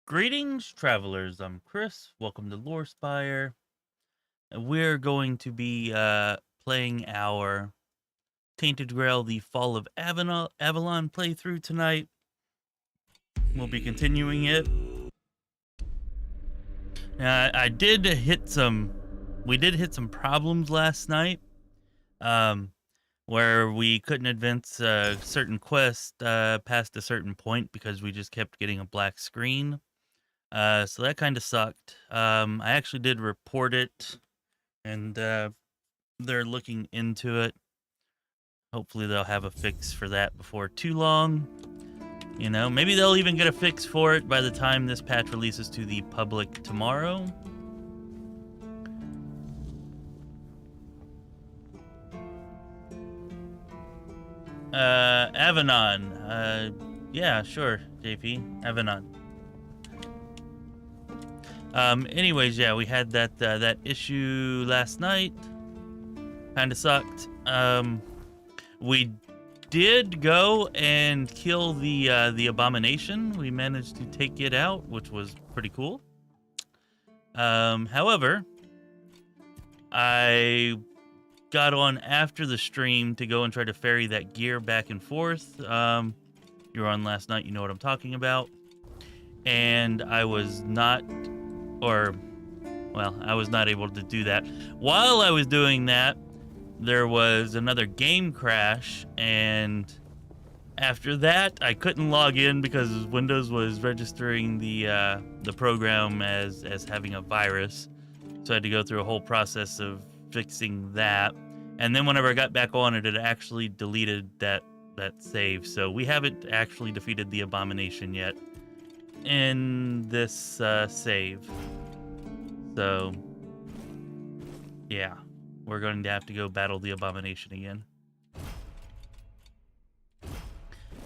Greetings, travelers. I'm Chris. Welcome to Lorespire. And we're going to be playing our Tainted Grail, the Fall of Avalon playthrough tonight. We'll be continuing it. We did hit some problems last night, where we couldn't advance a certain quest past a certain point because we just kept getting a black screen. So that kind of sucked. I actually did report it, and they're looking into it. Hopefully they'll have a fix for that before too long. You know, maybe they'll even get a fix for it by the time this patch releases to the public tomorrow. Avalon. Yeah, sure, JP. Avalon. Anyways, yeah, we had that issue last night. Kinda sucked. We did go and kill the abomination. We managed to take it out, which was pretty cool. However, I got on after the stream to go and try to ferry that gear back and forth. You were on last night, you know what I'm talking about. And I was not, I was not able to do that. While I was doing that, there was another game crash, and after that, I couldn't log in because Windows was registering the program as having a virus. So I had to go through a whole process of fixing that. And then whenever I got back on it, it actually deleted that save. So we haven't actually defeated the abomination yet in this save. So yeah, we're going to have to go battle the abomination again.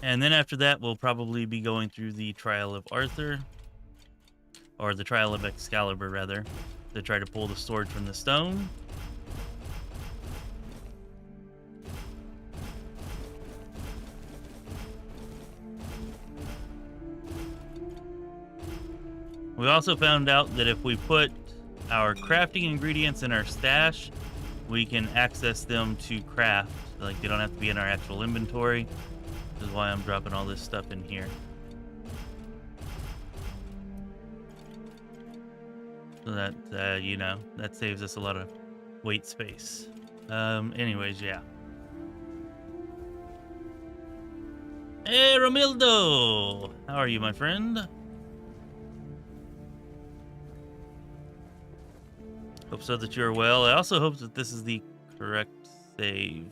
And then after that, we'll probably be going through the Trial of Arthur, or the Trial of Excalibur, rather, to try to pull the sword from the stone. We also found out that if we put our crafting ingredients in our stash, we can access them to craft. Like, they don't have to be in our actual inventory. This is why I'm dropping all this stuff in here. So that, you know, that saves us a lot of weight space. Anyways, yeah. Hey, Romildo! How are you, my friend? Hope so that you're well. I also hope that this is the correct save.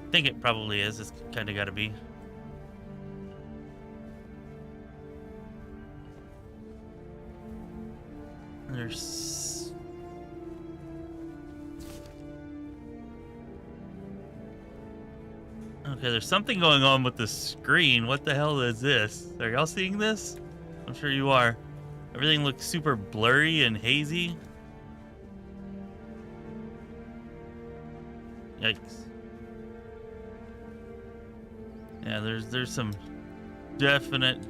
I think it probably is. It's kind of got to be. There's... Okay, there's something going on with the screen. What the hell is this? Are y'all seeing this? I'm sure you are. Everything looks super blurry and hazy. Yikes. Yeah, there's some definite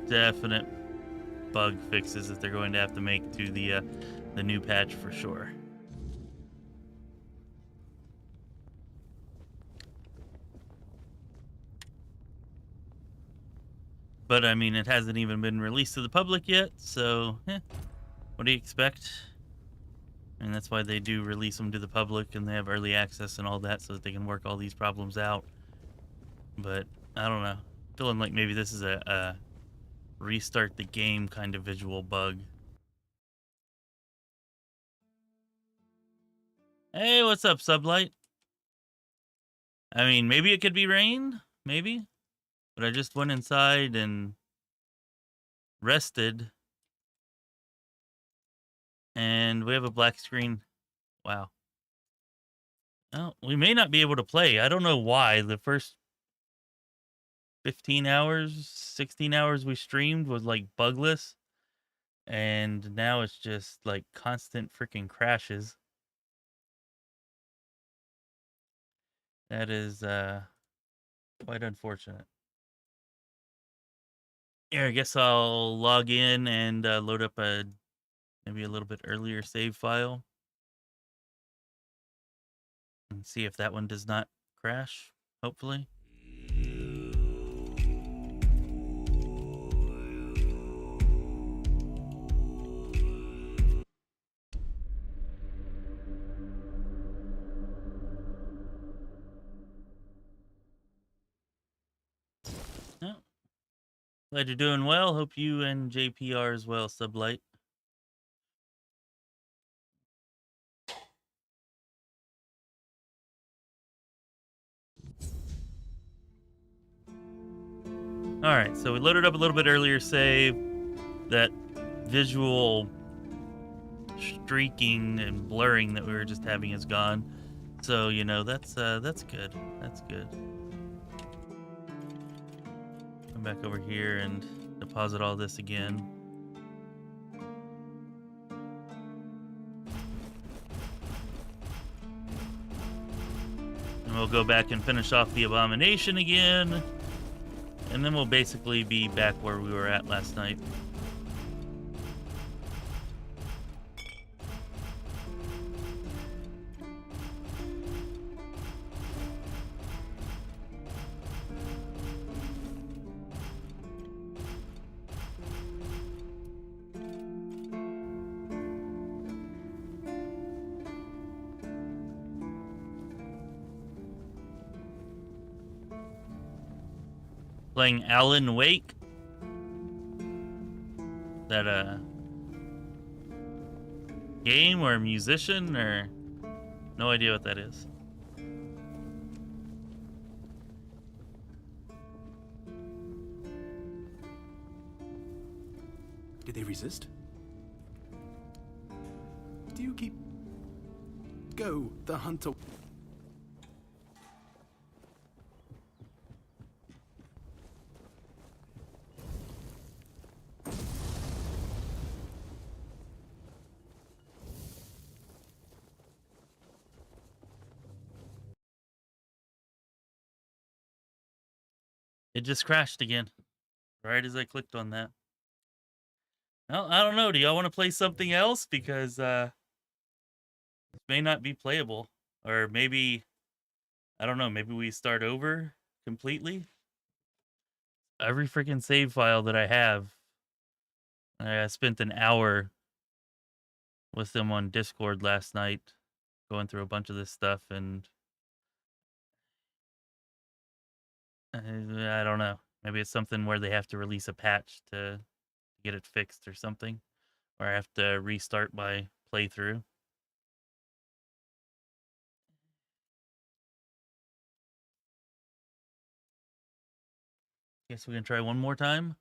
bug fixes that they're going to have to make to the new patch for sure. But I mean, it hasn't even been released to the public yet, so what do you expect? And that's why they do release them to the public, and they have early access and all that, so that they can work all these problems out. But I don't know, feeling like maybe this is a restart the game kind of visual bug. Hey, what's up, Sublight? I mean, maybe it could be rain, maybe. But I just went inside and rested. And we have a black screen. Wow. Oh, we may not be able to play. I don't know why. The first 15 hours, 16 hours we streamed was like bugless. And now it's just like constant freaking crashes. That is quite unfortunate. Yeah, I guess I'll log in and load up maybe a little bit earlier save file. And see if that one does not crash, hopefully. No. Glad you're doing well. Hope you and JP are as well, Sublight. Alright, so we loaded up a little bit earlier, save. That visual streaking and blurring that we were just having is gone. So, you know, that's good. That's good. Come back over here and deposit all this again. And we'll go back and finish off the abomination again. And then we'll basically be back where we were at last night. Playing Alan Wake. That a game or a musician or no idea what that is. Did they resist? Do you keep... Go, the hunter... It just crashed again, right as I clicked on that. Well, I don't know. Do y'all want to play something else? Because it may not be playable. Or maybe, I don't know, maybe we start over completely. Every freaking save file that I have, I spent an hour with them on Discord last night, going through a bunch of this stuff, and I don't know. Maybe it's something where they have to release a patch to get it fixed or something. Or I have to restart my playthrough. Guess we can try one more time.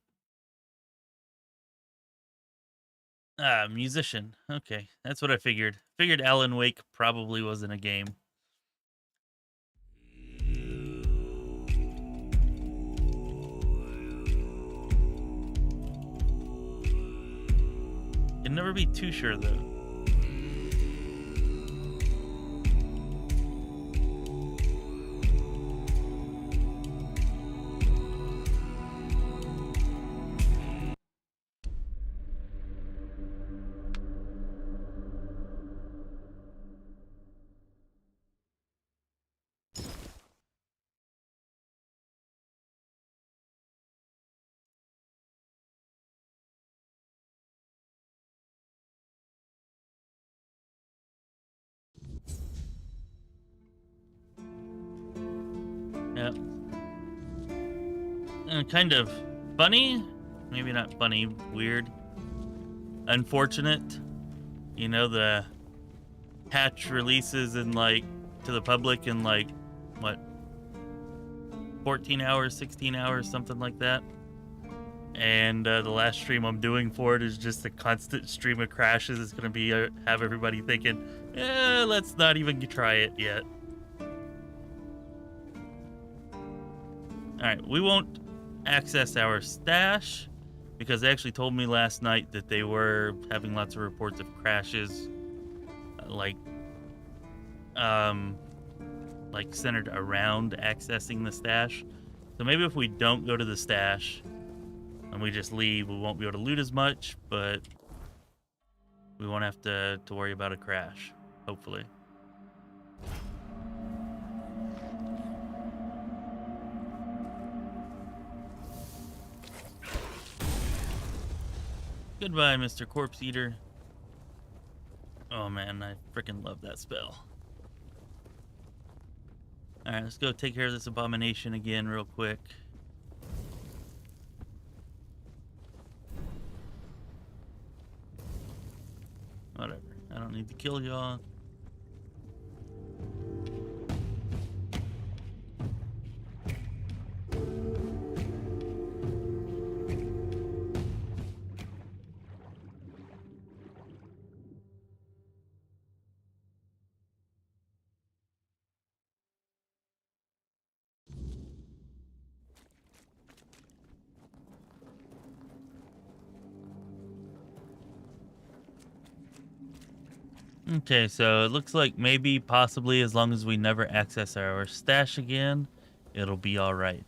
Ah, musician. Okay, that's what I figured. Figured Alan Wake probably wasn't a game. Can never be too sure though. Yeah. Kind of funny. Maybe not funny, weird. Unfortunate. You know, the patch releases in like to the public in like what 14 hours, 16 hours, something like that. And the last stream I'm doing for it is just a constant stream of crashes. It's gonna be have everybody thinking, let's not even try it yet. Alright, we won't access our stash because they actually told me last night that they were having lots of reports of crashes like centered around accessing the stash. So maybe if we don't go to the stash and we just leave, we won't be able to loot as much, but we won't have to worry about a crash, hopefully. Goodbye, Mr. Corpse Eater. Oh man, I freaking love that spell. Alright, let's go take care of this abomination again real quick. Whatever. I don't need to kill y'all. Okay, so it looks like maybe, possibly, as long as we never access our stash again, it'll be alright.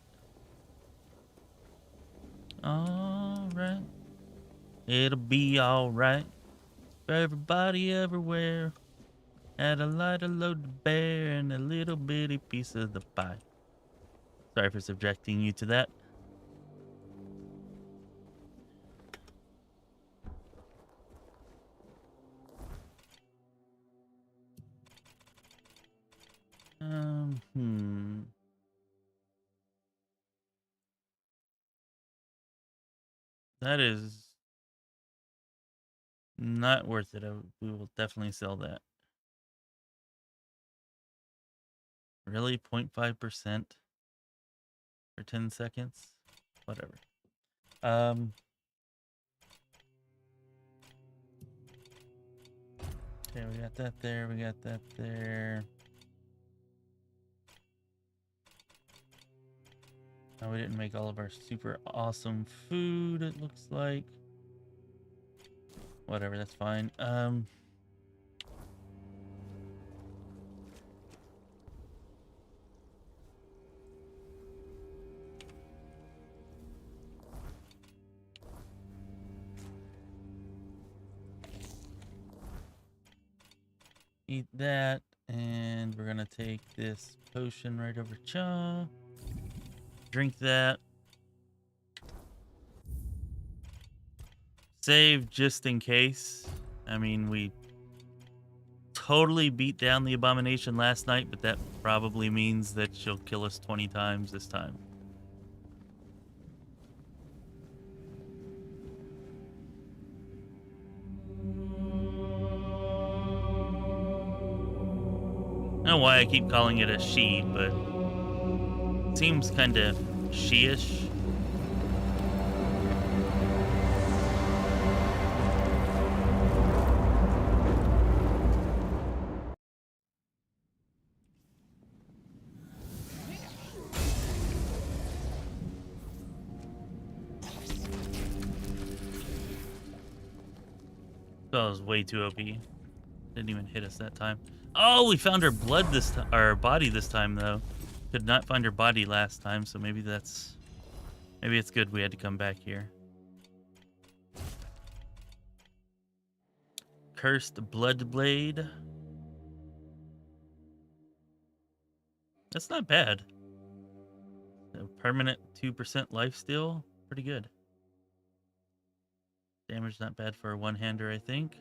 Alright. It'll be alright. For everybody everywhere. Add a lighter load to bear and a little bitty piece of the pie. Sorry for subjecting you to that. That is not worth it. We will definitely sell that. Really? 0.5% for 10 seconds? Whatever. Okay, we got that there. We got that there. Oh, we didn't make all of our super awesome food, it looks like. Whatever, that's fine. Eat that, and we're gonna take this potion right over Cha. Drink that. Save just in case. I mean, we totally beat down the abomination last night, but that probably means that she'll kill us 20 times this time. I don't know why I keep calling it a she, but it seems kind of she-ish. That was way too OP. Didn't even hit us that time. Oh, we found her blood this time, our body this time though. Could not find her body last time, so maybe it's good we had to come back here. Cursed Blood Blade. That's not bad. A permanent 2% lifesteal, pretty good. Damage not bad for a one-hander, I think.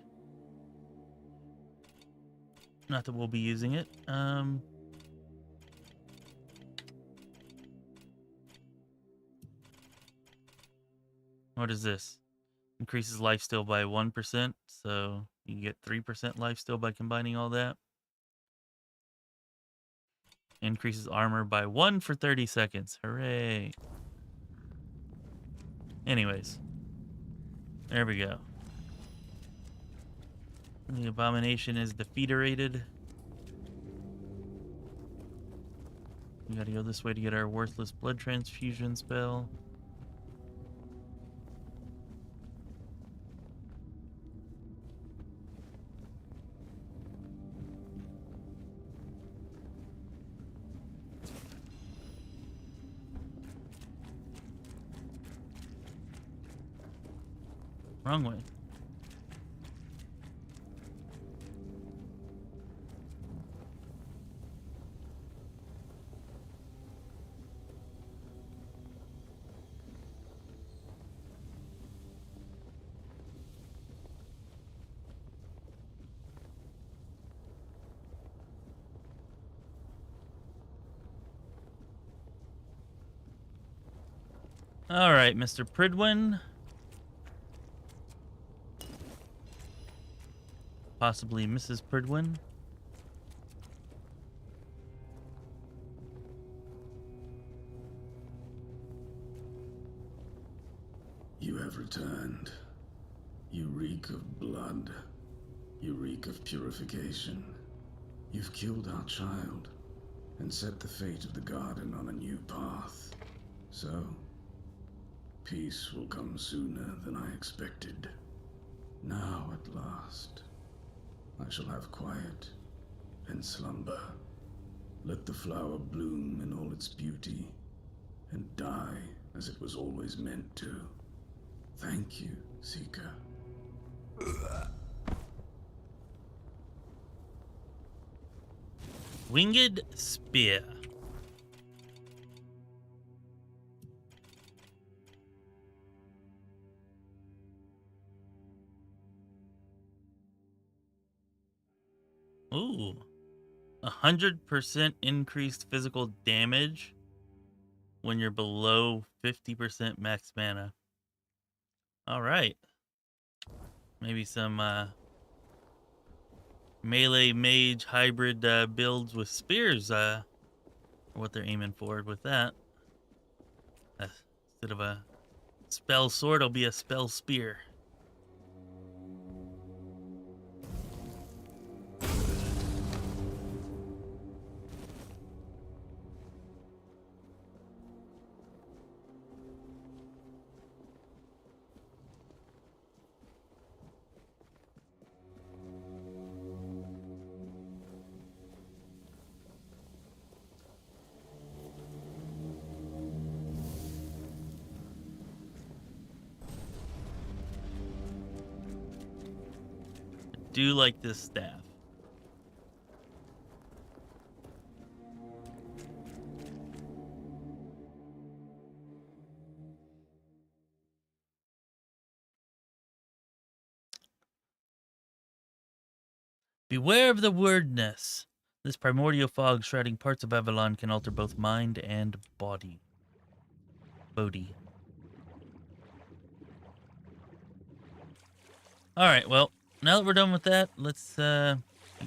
Not that we'll be using it. What is this? Increases lifesteal by 1%, so you can get 3% lifesteal by combining all that. Increases armor by 1 for 30 seconds. Hooray. Anyways. There we go. The abomination is defeaterated. We gotta go this way to get our worthless blood transfusion spell. Wrong way. All right, Mr. Pridwin. Possibly Mrs. Pridwin. You have returned. You reek of blood. You reek of purification. You've killed our child and set the fate of the garden on a new path. So, peace will come sooner than I expected. Now, at last, I shall have quiet and slumber. Let the flower bloom in all its beauty, and die as it was always meant to. Thank you, Seeker. Winged Spear. Ooh. 100% increased physical damage when you're below 50% max mana. Alright. Maybe some melee mage hybrid builds with spears what they're aiming for with that. Instead of a spell sword, it'll be a spell spear. Do like this staff. Beware of the wordness. This primordial fog shrouding parts of Avalon can alter both mind and body. Bodhi. Alright, well, now that we're done with that, let's, I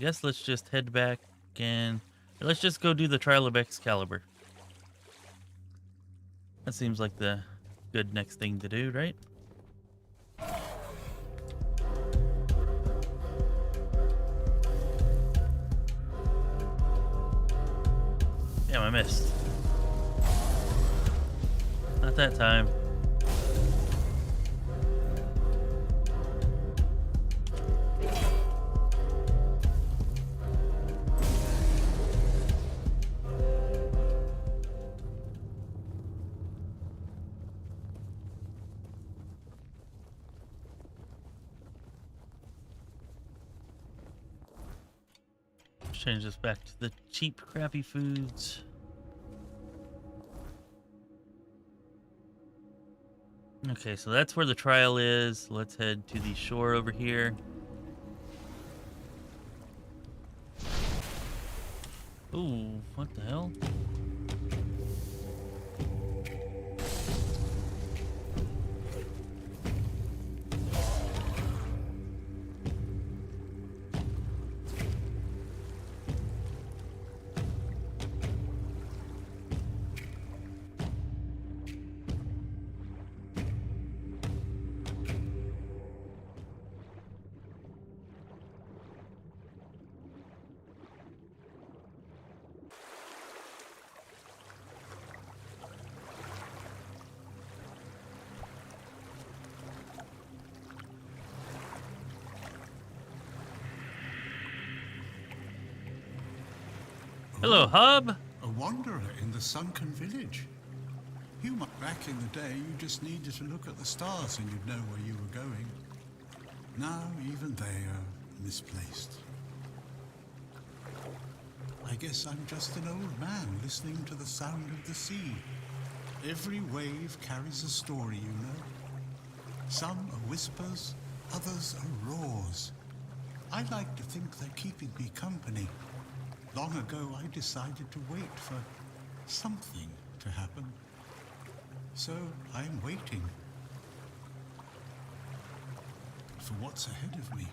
guess let's just head back and... let's just go do the trial of Excalibur. That seems like the good next thing to do, right? Damn, I missed. Not that time. Change this back to the cheap, crappy foods. Okay, so that's where the trial is. Let's head to the shore over here. Ooh, what the hell? Hello, Hub. A wanderer in the sunken village. Back in the day, you just needed to look at the stars and you'd know where you were going. Now, even they are misplaced. I guess I'm just an old man listening to the sound of the sea. Every wave carries a story, you know. Some are whispers, others are roars. I like to think they're keeping me company. Long ago, I decided to wait for something to happen. So I'm waiting for what's ahead of me.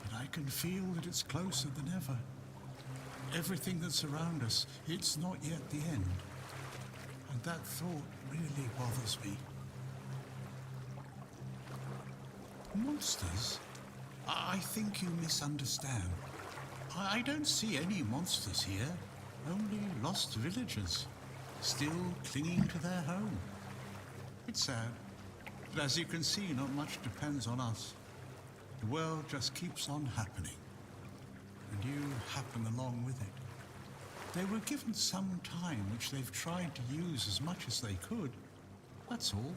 But I can feel that it's closer than ever. Everything that's around us, it's not yet the end. And that thought really bothers me. Monsters? I think you misunderstand. I don't see any monsters here, only lost villagers, still clinging to their home. It's sad, but as you can see, not much depends on us. The world just keeps on happening. and you happen along with it. They were given some time which they've tried to use as much as they could. That's all.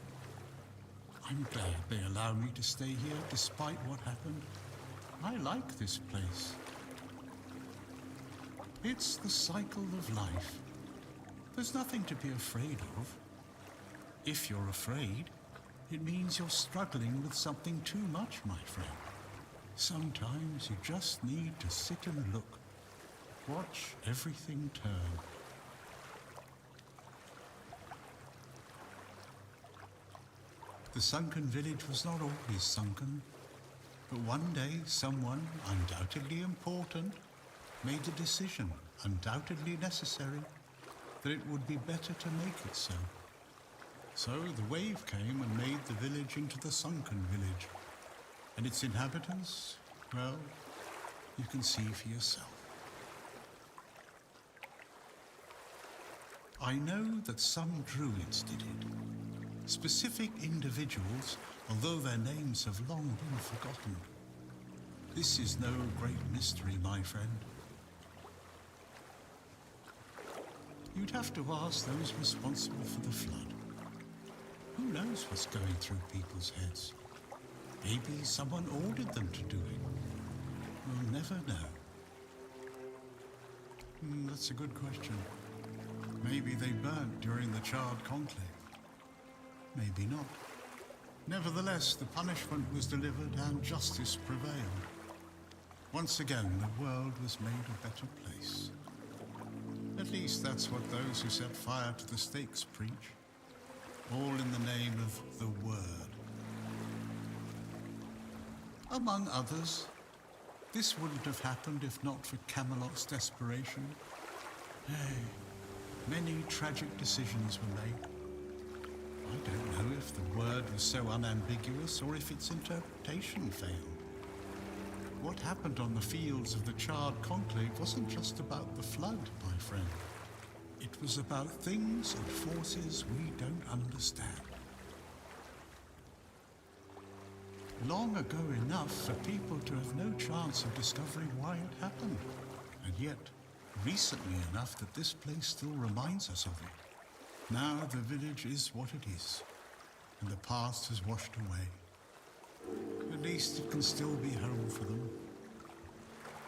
I'm glad they allowed me to stay here despite what happened. I like this place. It's the cycle of life. There's nothing to be afraid of. If you're afraid, it means you're struggling with something too much, my friend. Sometimes you just need to sit and look. Watch everything turn. The sunken village was not always sunken, but one day someone, undoubtedly important, made a decision, undoubtedly necessary, that it would be better to make it so. So the wave came and made the village into the sunken village. And its inhabitants, well, you can see for yourself. I know that some druids did it. Specific individuals, although their names have long been forgotten. This is no great mystery, my friend. You'd have to ask those responsible for the flood. Who knows what's going through people's heads? Maybe someone ordered them to do it. We'll never know. That's a good question. Maybe they burnt during the charred conclave. Maybe not. Nevertheless, the punishment was delivered and justice prevailed. Once again, the world was made a better place. At least that's what those who set fire to the stakes preach. All in the name of the Word. Among others, this wouldn't have happened if not for Camelot's desperation. Hey, many tragic decisions were made. I don't know if the word was so unambiguous or if its interpretation failed. What happened on the fields of the charred conclave wasn't just about the flood, my friend. It was about things and forces we don't understand. Long ago enough for people to have no chance of discovering why it happened, and yet recently enough that this place still reminds us of it. Now the village is what it is, and the past has washed away. At least it can still be home for them.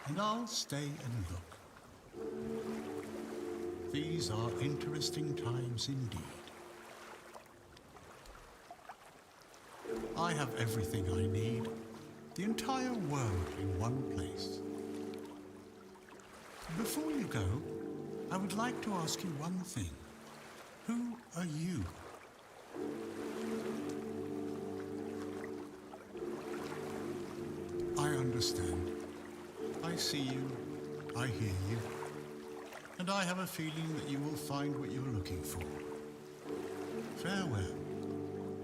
And I'll stay and look. These are interesting times indeed. I have everything I need, the entire world in one place. Before you go, I would like to ask you one thing. Who are you? I understand. I see you, I hear you, and I have a feeling that you will find what you're looking for. Farewell,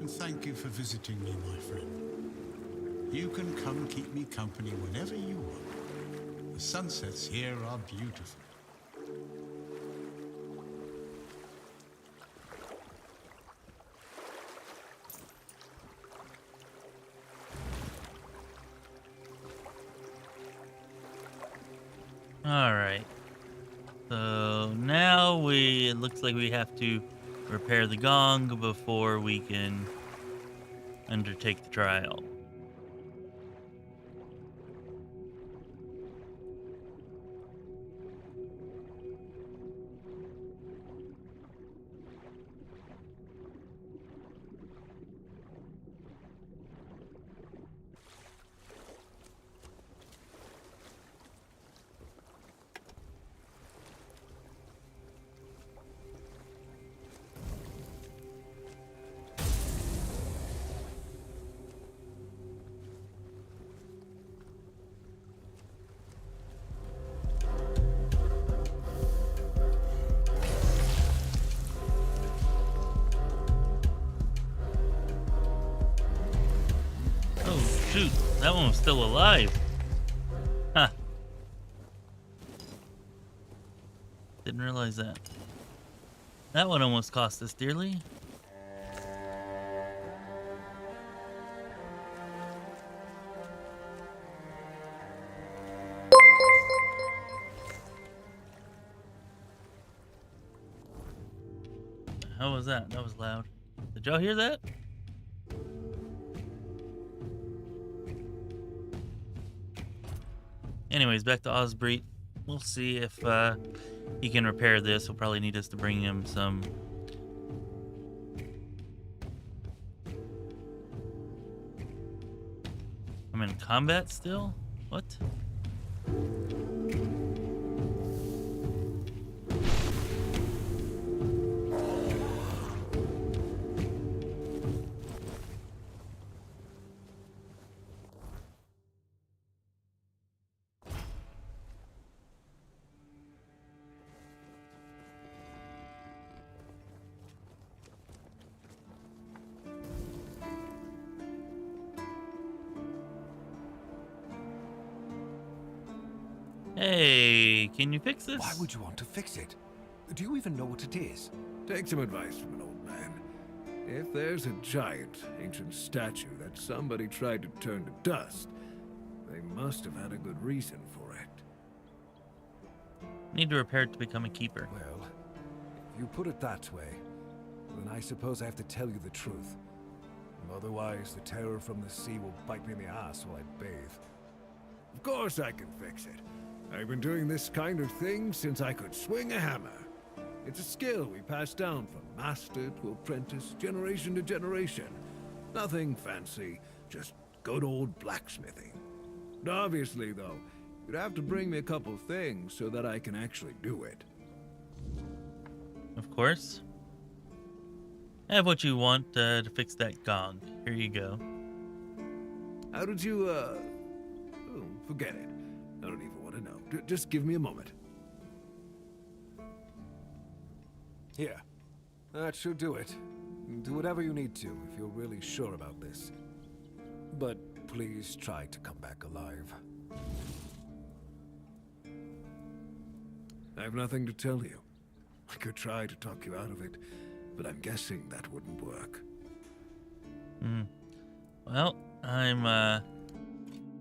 and thank you for visiting me, my friend. You can come keep me company whenever you want. The sunsets here are beautiful. Alright. So now it looks like we have to repair the gong before we can undertake the trial. Shoot, that one was still alive. Huh. Didn't realize that. That one almost cost us dearly. How was that? That was loud. Did y'all hear that? Anyways, back to Osbreet. We'll see if he can repair this. He'll probably need us to bring him some... I'm in combat still? What? Hey, can you fix this? Why would you want to fix it? Do you even know what it is? Take some advice from an old man. If there's a giant, ancient statue that somebody tried to turn to dust, they must have had a good reason for it. Need to repair it to become a keeper. Well, if you put it that way, then I suppose I have to tell you the truth. Otherwise, the terror from the sea will bite me in the ass while I bathe. Of course I can fix it. I've been doing this kind of thing since I could swing a hammer. It's a skill we pass down from master to apprentice, generation to generation. Nothing fancy, just good old blacksmithing. And obviously, though, you'd have to bring me a couple things so that I can actually do it. Of course. Have what you want to fix that gong. Here you go. How did you, oh, forget it. I don't even want to know. Just give me a moment. Here. That should do it. Do whatever you need to if you're really sure about this. But please try to come back alive. I have nothing to tell you. I could try to talk you out of it, but I'm guessing that wouldn't work. Well, I'm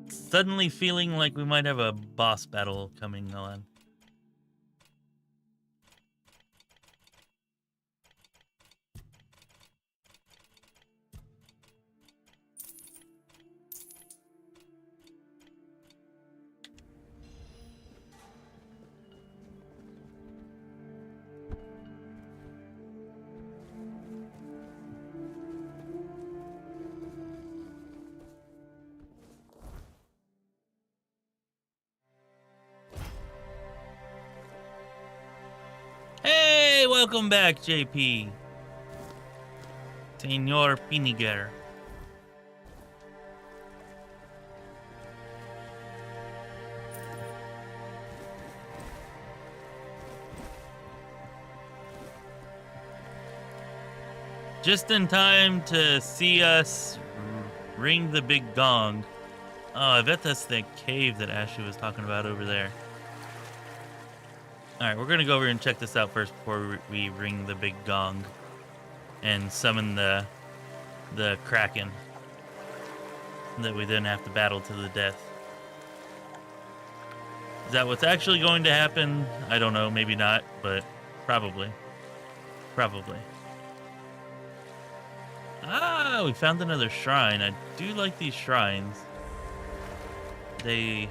suddenly feeling like we might have a boss battle coming on. Hey, welcome back, JP. Senor Piniger. Just in time to see us ring the big gong. Oh, I bet that's the cave that Ashley was talking about over there. Alright, we're gonna go over and check this out first before we ring the big gong and summon the Kraken that we then have to battle to the death. Is that what's actually going to happen? I don't know, maybe not, but probably. Probably. Ah, we found another shrine. I do like these shrines. They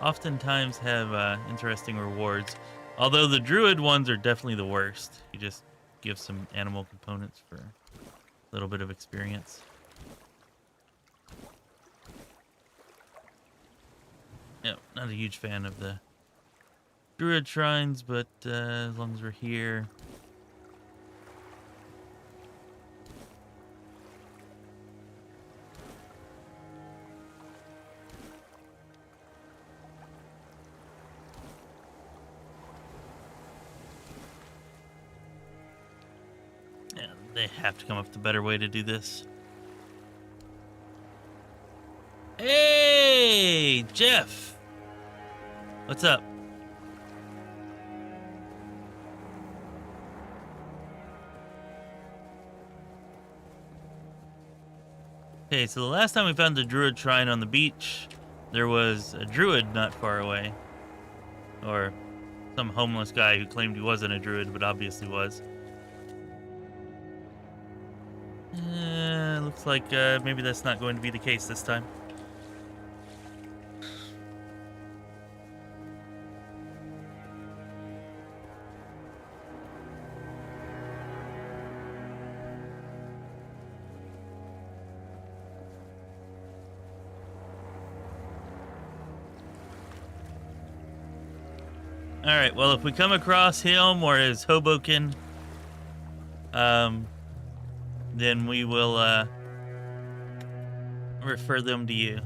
oftentimes have interesting rewards. Although the druid ones are definitely the worst. You just give some animal components for a little bit of experience. Yeah, not a huge fan of the druid shrines, but as long as we're here. They have to come up with a better way to do this. Hey, Jeff! What's up? Okay, so the last time we found the druid shrine on the beach, there was a druid not far away. Or some homeless guy who claimed he wasn't a druid, but obviously was. looks like maybe that's not going to be the case this time. Alright, well, if we come across him or his Hoboken, then we will refer them to you.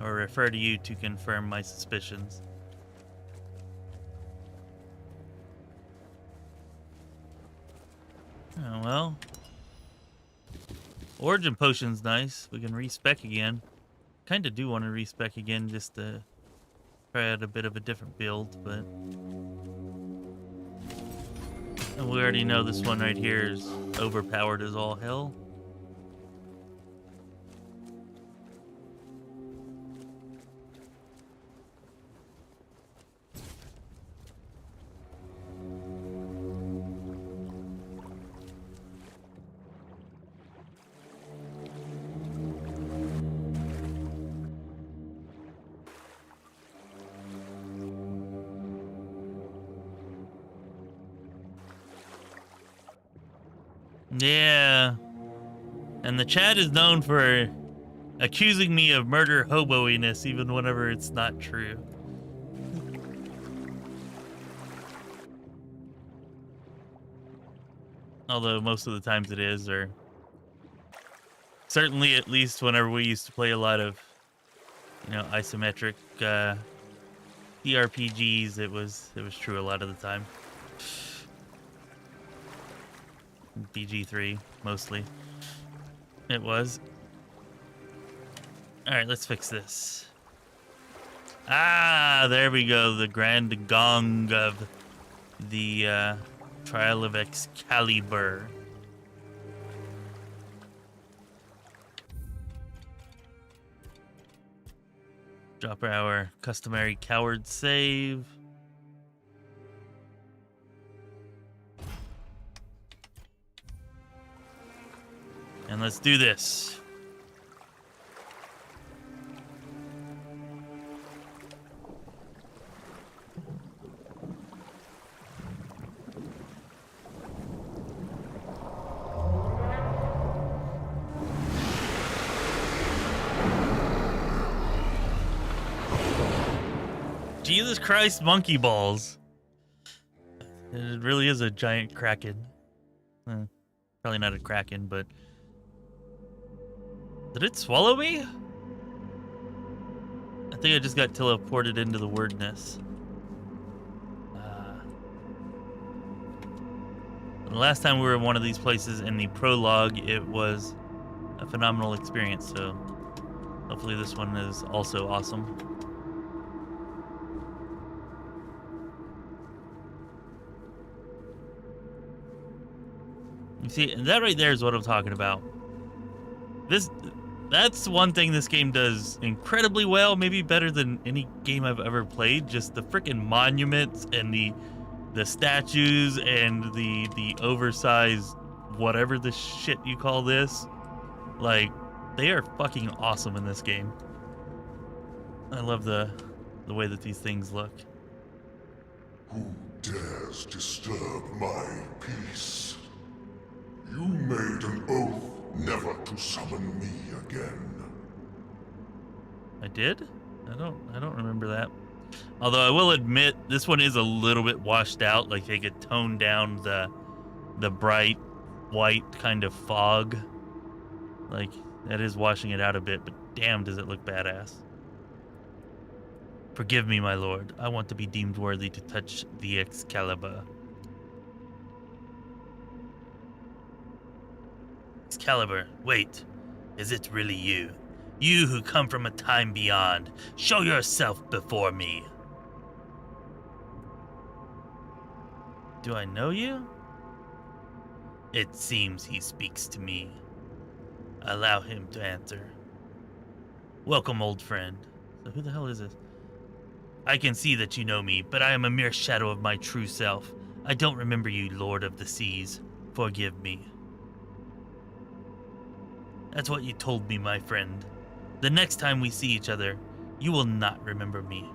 Or refer to you to confirm my suspicions. Oh, well. Origin potion's nice. We can respec again. Kinda do want to respec again just to try out a bit of a different build, but and we already know this one right here is overpowered as all hell. Yeah. And the chat is known for accusing me of murder hoboiness even whenever it's not true. Although most of the times it is, or certainly at least whenever we used to play a lot of, you know, isometric CRPGs, it was true a lot of the time. BG3 mostly. It was. All right, let's fix this. Ah, there we go. The grand gong of the trial of Excalibur. Drop our customary coward save. And let's do this. Jesus Christ, monkey balls. It really is a giant kraken. Probably not a kraken, but... Did it swallow me? I think I just got teleported into the wordness. The last time we were in one of these places in the prologue, it was a phenomenal experience, so hopefully this one is also awesome. You see, and that right there is what I'm talking about. That's one thing this game does incredibly well, maybe better than any game I've ever played. Just the freaking monuments and the statues and the oversized whatever the shit you call this. Like, they are fucking awesome in this game. I love the way that these things look. Who dares disturb my peace? You made an oath never to summon me again. I did? I don't remember that. Although I will admit this one is a little bit washed out, like they could tone down the bright white kind of fog. Like that is washing it out a bit, but damn does it look badass. Forgive me, my lord. I want to be deemed worthy to touch the Excalibur. Excalibur, wait. Is it really you? You who come from a time beyond. Show yourself before me. Do I know you? It seems he speaks to me. Allow him to answer. Welcome, old friend. So who the hell is this? I can see that you know me, but I am a mere shadow of my true self. I don't remember you, Lord of the Seas. Forgive me. That's what you told me, my friend. The next time we see each other, you will not remember me.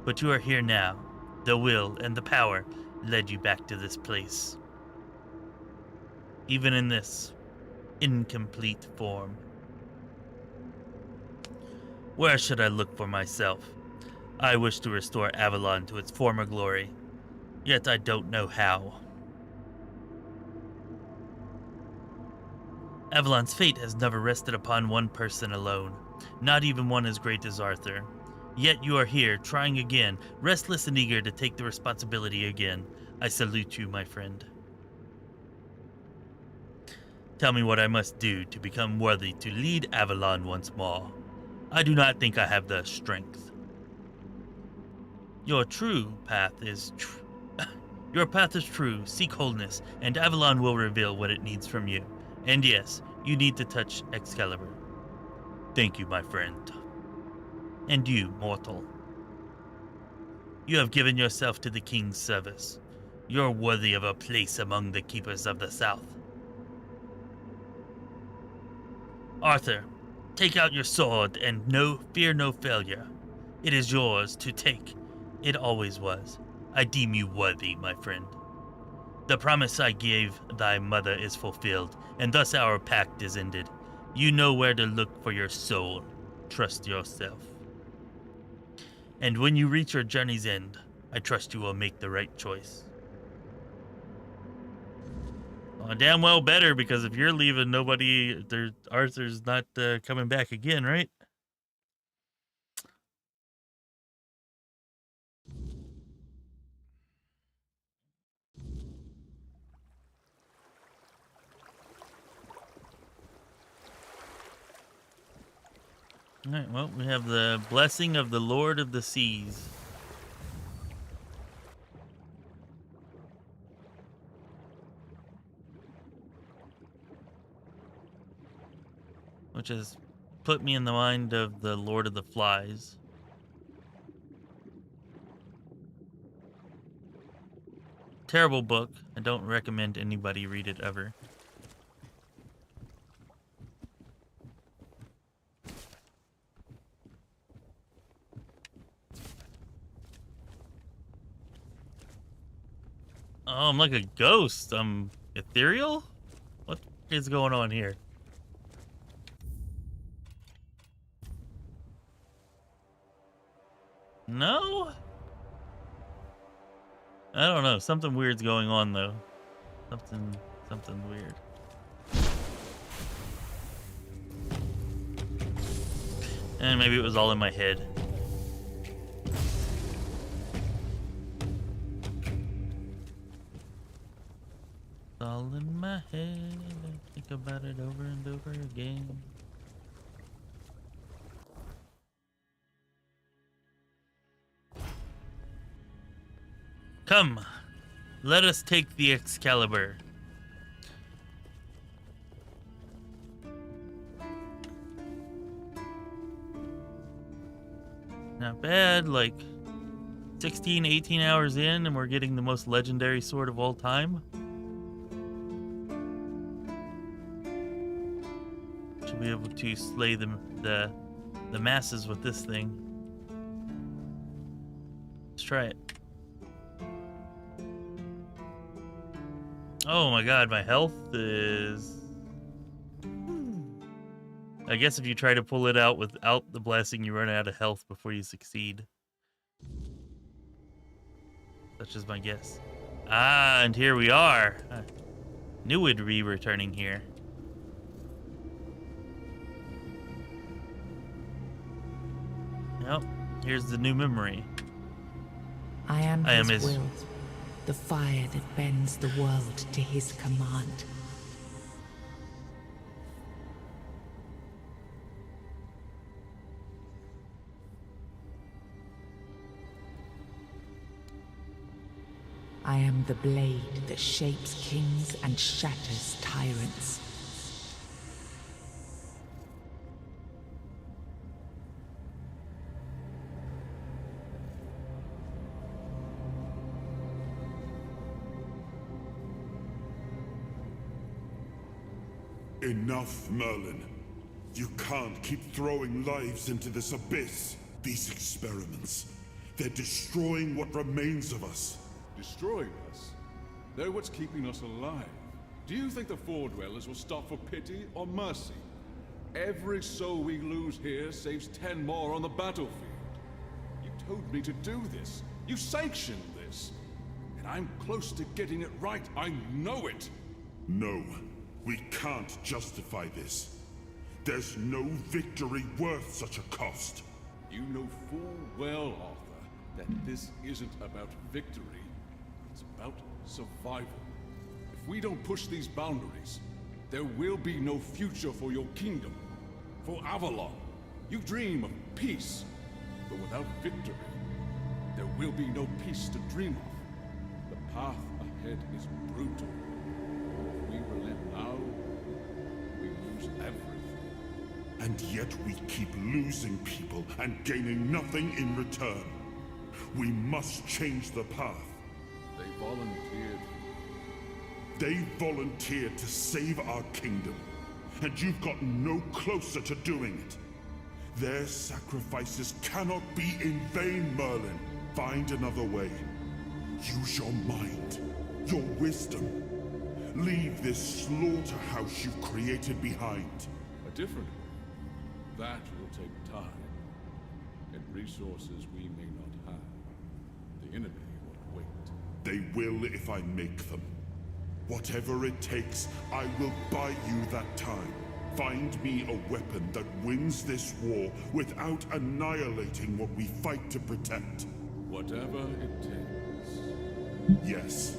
But you are here now. The will and the power led you back to this place. Even in this incomplete form. Where should I look for myself? I wish to restore Avalon to its former glory, yet I don't know how. Avalon's fate has never rested upon one person alone, not even one as great as Arthur. Yet you are here, trying again, restless and eager to take the responsibility again. I salute you, my friend. Tell me what I must do to become worthy to lead Avalon once more. I do not think I have the strength. Your path is true. Seek wholeness, and Avalon will reveal what it needs from you. And yes, you need to touch Excalibur. Thank you, my friend. And you, mortal. You have given yourself to the king's service. You're worthy of a place among the keepers of the South. Arthur, take out your sword and fear no failure. It is yours to take. It always was. I deem you worthy, my friend. The promise I gave thy mother is fulfilled, and thus our pact is ended. You know where to look for your soul. Trust yourself. And when you reach your journey's end, I trust you will make the right choice. Well, damn well better, because if you're leaving, Arthur's not coming back again, right? Alright, well, we have the blessing of the Lord of the Seas. Which has put me in the mind of the Lord of the Flies. Terrible book. I don't recommend anybody read it ever. Oh, I'm like a ghost. I'm ethereal? What is going on here? No? I don't know. Something weird's going on, though. Something weird. And maybe it was all in my head. It's all in my head. I think about it over and over again. Come, let us take the Excalibur. Not bad, like 16, 18 hours in, and we're getting the most legendary sword of all time. Should be able to slay the masses with this thing. Let's try it. Oh my god, my health is... I guess if you try to pull it out without the blessing, you run out of health before you succeed. Such is my guess. Ah, and here we are. I knew we'd be returning here. Yep, here's the new memory. I am his will, the fire that bends the world to his command. I am the blade that shapes kings and shatters tyrants. Enough, Merlin. You can't keep throwing lives into this abyss. These experiments, they're destroying what remains of us. Destroying us? They're what's keeping us alive. Do you think the Four Dwellers will stop for pity or mercy? Every soul we lose here saves 10 more on the battlefield. You told me to do this. You sanctioned this. And I'm close to getting it right. I know it. No, we can't justify this. There's no victory worth such a cost. You know full well, Arthur, that this isn't about victory. It's about survival. If we don't push these boundaries, there will be no future for your kingdom, for Avalon. You dream of peace, but without victory, there will be no peace to dream of. The path ahead is brutal. If we relent now, we lose everything. And yet we keep losing people and gaining nothing in return. We must change the path. They volunteered. They volunteered to save our kingdom, and you've gotten no closer to doing it. Their sacrifices cannot be in vain, Merlin. Find another way. Use your mind, your wisdom. Leave this slaughterhouse you've created behind. A different way. That will take time, and resources we may not have. The enemy will wait. They will if I make them. Whatever it takes, I will buy you that time. Find me a weapon that wins this war without annihilating what we fight to protect. Whatever it takes. Yes.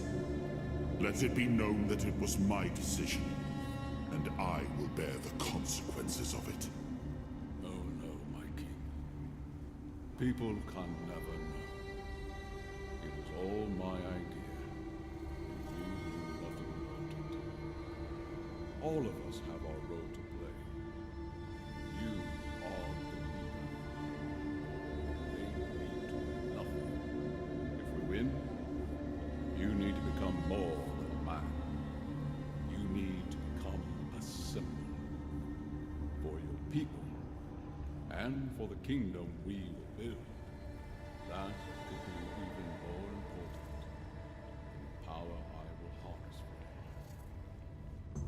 Let it be known that it was my decision, and I will bear the consequences of it. Oh no, my king. People can never know. It was all my idea. You knew nothing about it. All of us have our role to play. You are the leader. They need to do nothing. If we win, you need to become more than a man. You need to become a symbol. For your people, and for the kingdom we will build. That will be even more important than the power I will harness for you.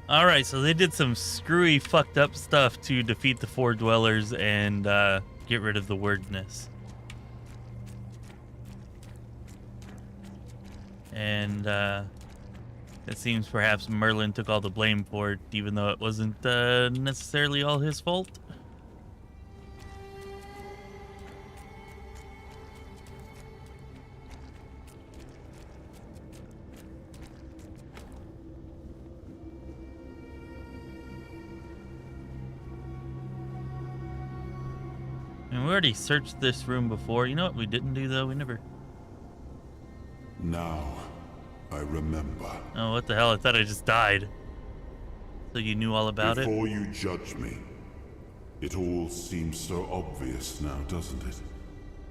Alright, so they did some screwy, fucked up stuff to defeat the Four Dwellers and get rid of the wordness. And it seems perhaps Merlin took all the blame for it, even though it wasn't necessarily all his fault. And we already searched this room before. You know what we didn't do, though? We never... Now, I remember. Oh, what the hell? I thought I just died. So you knew all about it? Before you judge me, it all seems so obvious now, doesn't it?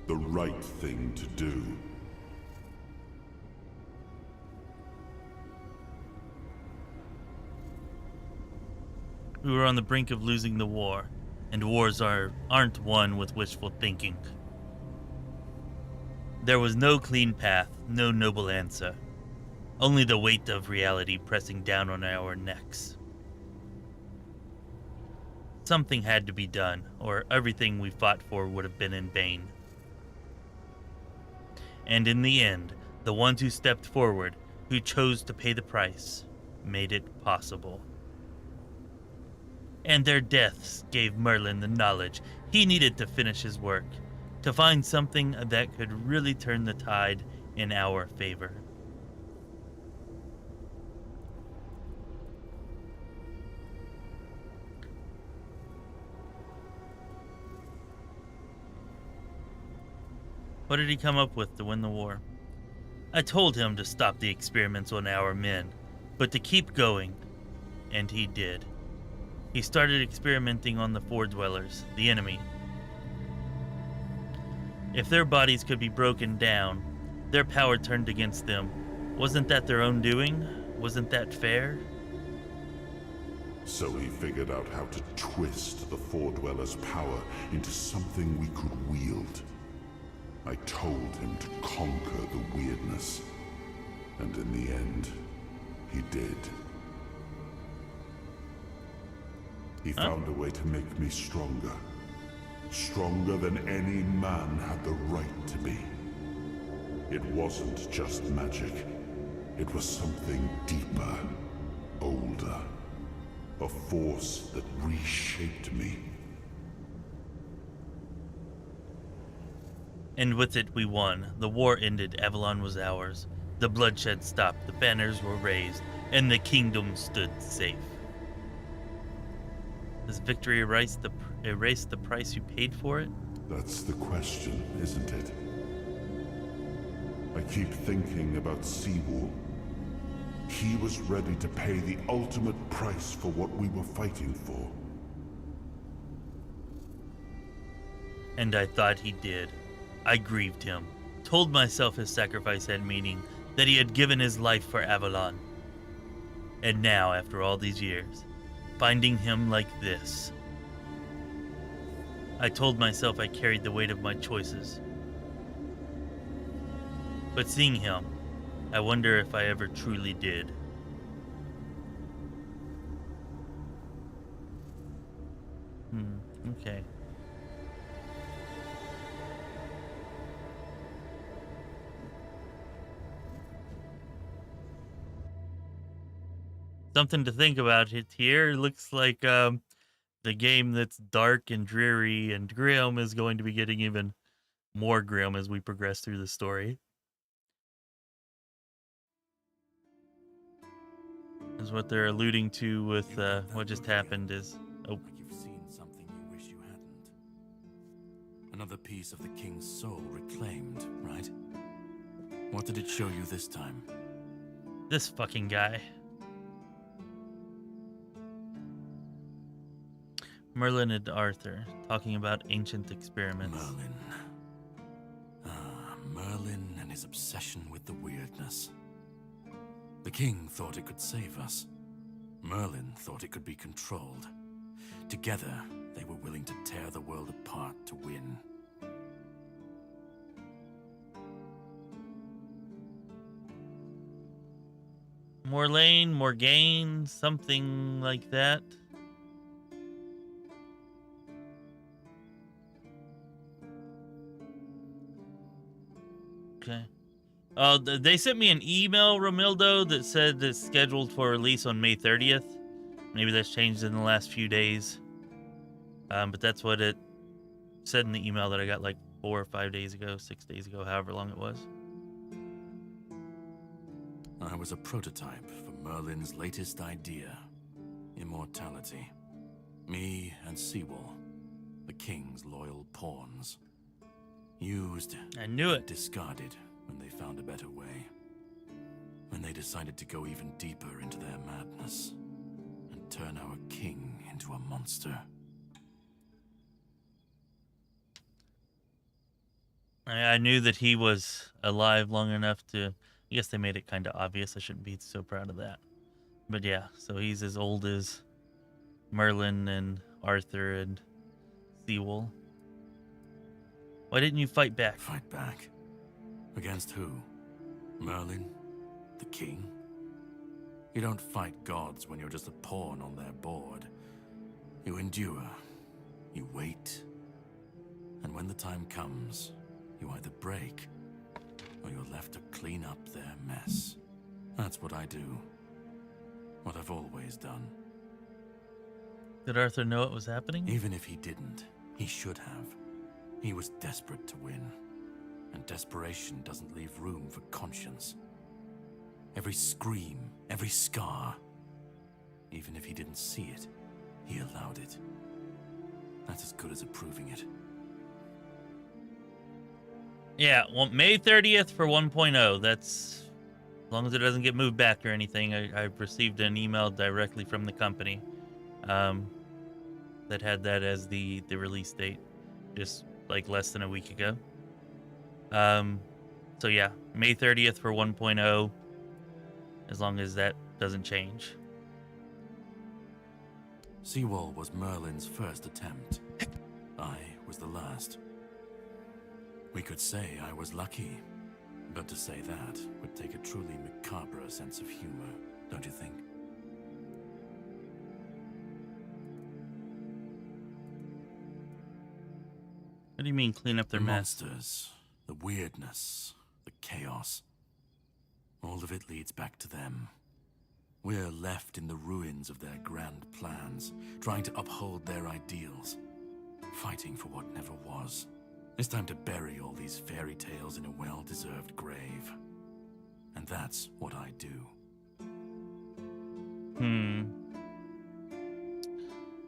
The right thing to do. We were on the brink of losing the war, and wars aren't won with wishful thinking. There was no clean path, no noble answer. Only the weight of reality pressing down on our necks. Something had to be done, or everything we fought for would have been in vain. And in the end, the ones who stepped forward, who chose to pay the price, made it possible. And their deaths gave Merlin the knowledge he needed to finish his work, to find something that could really turn the tide in our favor. What did he come up with to win the war? I told him to stop the experiments on our men, but to keep going, and he did. He started experimenting on the Four Dwellers, the enemy. If their bodies could be broken down, their power turned against them, wasn't that their own doing? Wasn't that fair? So he figured out how to twist the Four Dwellers' power into something we could wield. I told him to conquer the weirdness. And in the end, he did. He found a way to make me stronger. Stronger than any man had the right to be. It wasn't just magic. It was something deeper, older. A force that reshaped me. And with it, we won. The war ended. Avalon was ours. The bloodshed stopped. The banners were raised. And the kingdom stood safe. Does victory erase the price you paid for it? That's the question, isn't it? I keep thinking about Seawall. He was ready to pay the ultimate price for what we were fighting for. And I thought he did. I grieved him. Told myself his sacrifice had meaning, that he had given his life for Avalon. And now, after all these years, finding him like this, I told myself I carried the weight of my choices. But seeing him, I wonder if I ever truly did. Okay. Something to think about it here. It looks like the game that's dark and dreary and grim is going to be getting even more grim as we progress through the story. Is what they're alluding to with what just happened is... Oh. Like you've seen something you wish you hadn't. Another piece of the king's soul reclaimed, right? What did it show you this time? This fucking guy. Merlin and Arthur, talking about ancient experiments. Merlin. Merlin and his obsession with the weirdness. The king thought it could save us. Merlin thought it could be controlled. Together, they were willing to tear the world apart to win. Morlane, Morgaine, something like that. Okay. They sent me an email, Romildo, that said it's scheduled for release on May 30th. Maybe that's changed in the last few days. But that's what it said in the email that I got like 4 or 5 days ago, 6 days ago, however long it was. I was a prototype for Merlin's latest idea, immortality. Me and Seawall, the king's loyal pawns. Used, I knew it. Discarded when they found a better way. When they decided to go even deeper into their madness and turn our king into a monster. I knew that he was alive long enough to... I guess they made it kind of obvious. I shouldn't be so proud of that. But yeah, so he's as old as Merlin and Arthur and Seawall. Why didn't you fight back? Fight back? Against who? Merlin? The king? You don't fight gods when you're just a pawn on their board. You endure. You wait. And when the time comes, you either break, or you're left to clean up their mess. That's what I do. What I've always done. Did Arthur know it was happening? Even if he didn't, he should have. He was desperate to win. And desperation doesn't leave room for conscience. Every scream, every scar. Even if he didn't see it, he allowed it. That's as good as approving it. Yeah, well, May 30th for 1.0. That's... as long as it doesn't get moved back or anything. I've received an email directly from the company that had that as the release date. Just like less than a week ago. So yeah, May 30th for 1.0. As long as that doesn't change. Seawall was Merlin's first attempt. I was the last. We could say I was lucky, but to say that would take a truly macabre sense of humor, don't you think? What do you mean clean up their mess? Monsters, the weirdness, the chaos. All of it leads back to them. We're left in the ruins of their grand plans, trying to uphold their ideals, fighting for what never was. It's time to bury all these fairy tales in a well-deserved grave. And that's what I do.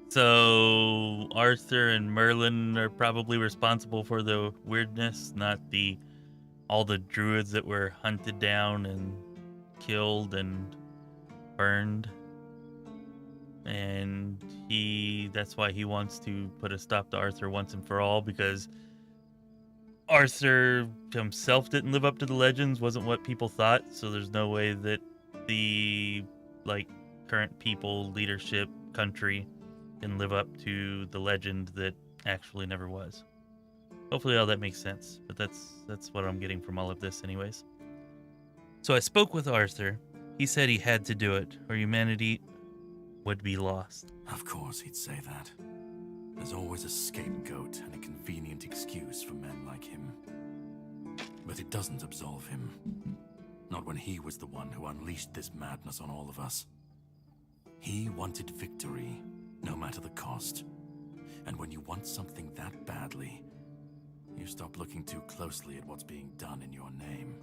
So Arthur and Merlin are probably responsible for the weirdness, not all the druids that were hunted down and killed and burned. And that's why he wants to put a stop to Arthur once and for all, because Arthur himself didn't live up to the legends, wasn't what people thought, so there's no way that the current people, leadership, country can live up to the legend that actually never was. Hopefully all that makes sense, but that's what I'm getting from all of this anyways. So I spoke with Arthur. He said he had to do it, or humanity would be lost. Of course he'd say that. There's always a scapegoat and a convenient excuse for men like him. But it doesn't absolve him. Not when he was the one who unleashed this madness on all of us. He wanted victory, no matter the cost. And when you want something that badly, you stop looking too closely at what's being done in your name.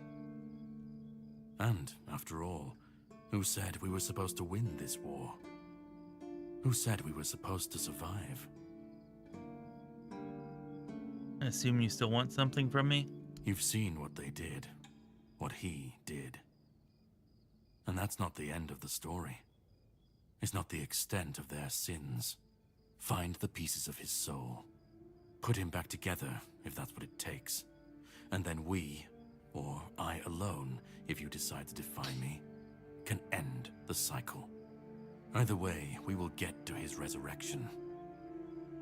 And, after all, who said we were supposed to win this war? Who said we were supposed to survive? I assume you still want something from me? You've seen what they did. What he did. And that's not the end of the story. It's not the extent of their sins. Find the pieces of his soul. Put him back together, if that's what it takes. And then we, or I alone, if you decide to defy me, can end the cycle. Either way, we will get to his resurrection.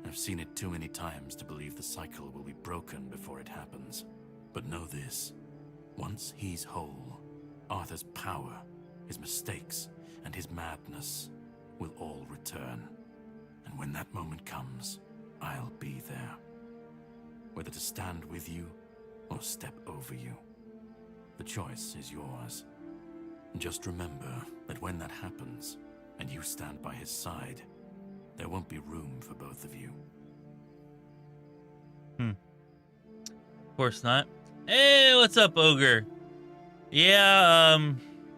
I've seen it too many times to believe the cycle will be broken before it happens. But know this, once he's whole, Arthur's power, his mistakes, and his madness will all return. And when that moment comes, I'll be there. Whether to stand with you or step over you. The choice is yours. Just remember that when that happens, and you stand by his side, there won't be room for both of you. Of course not. Hey, what's up, Ogre? Yeah,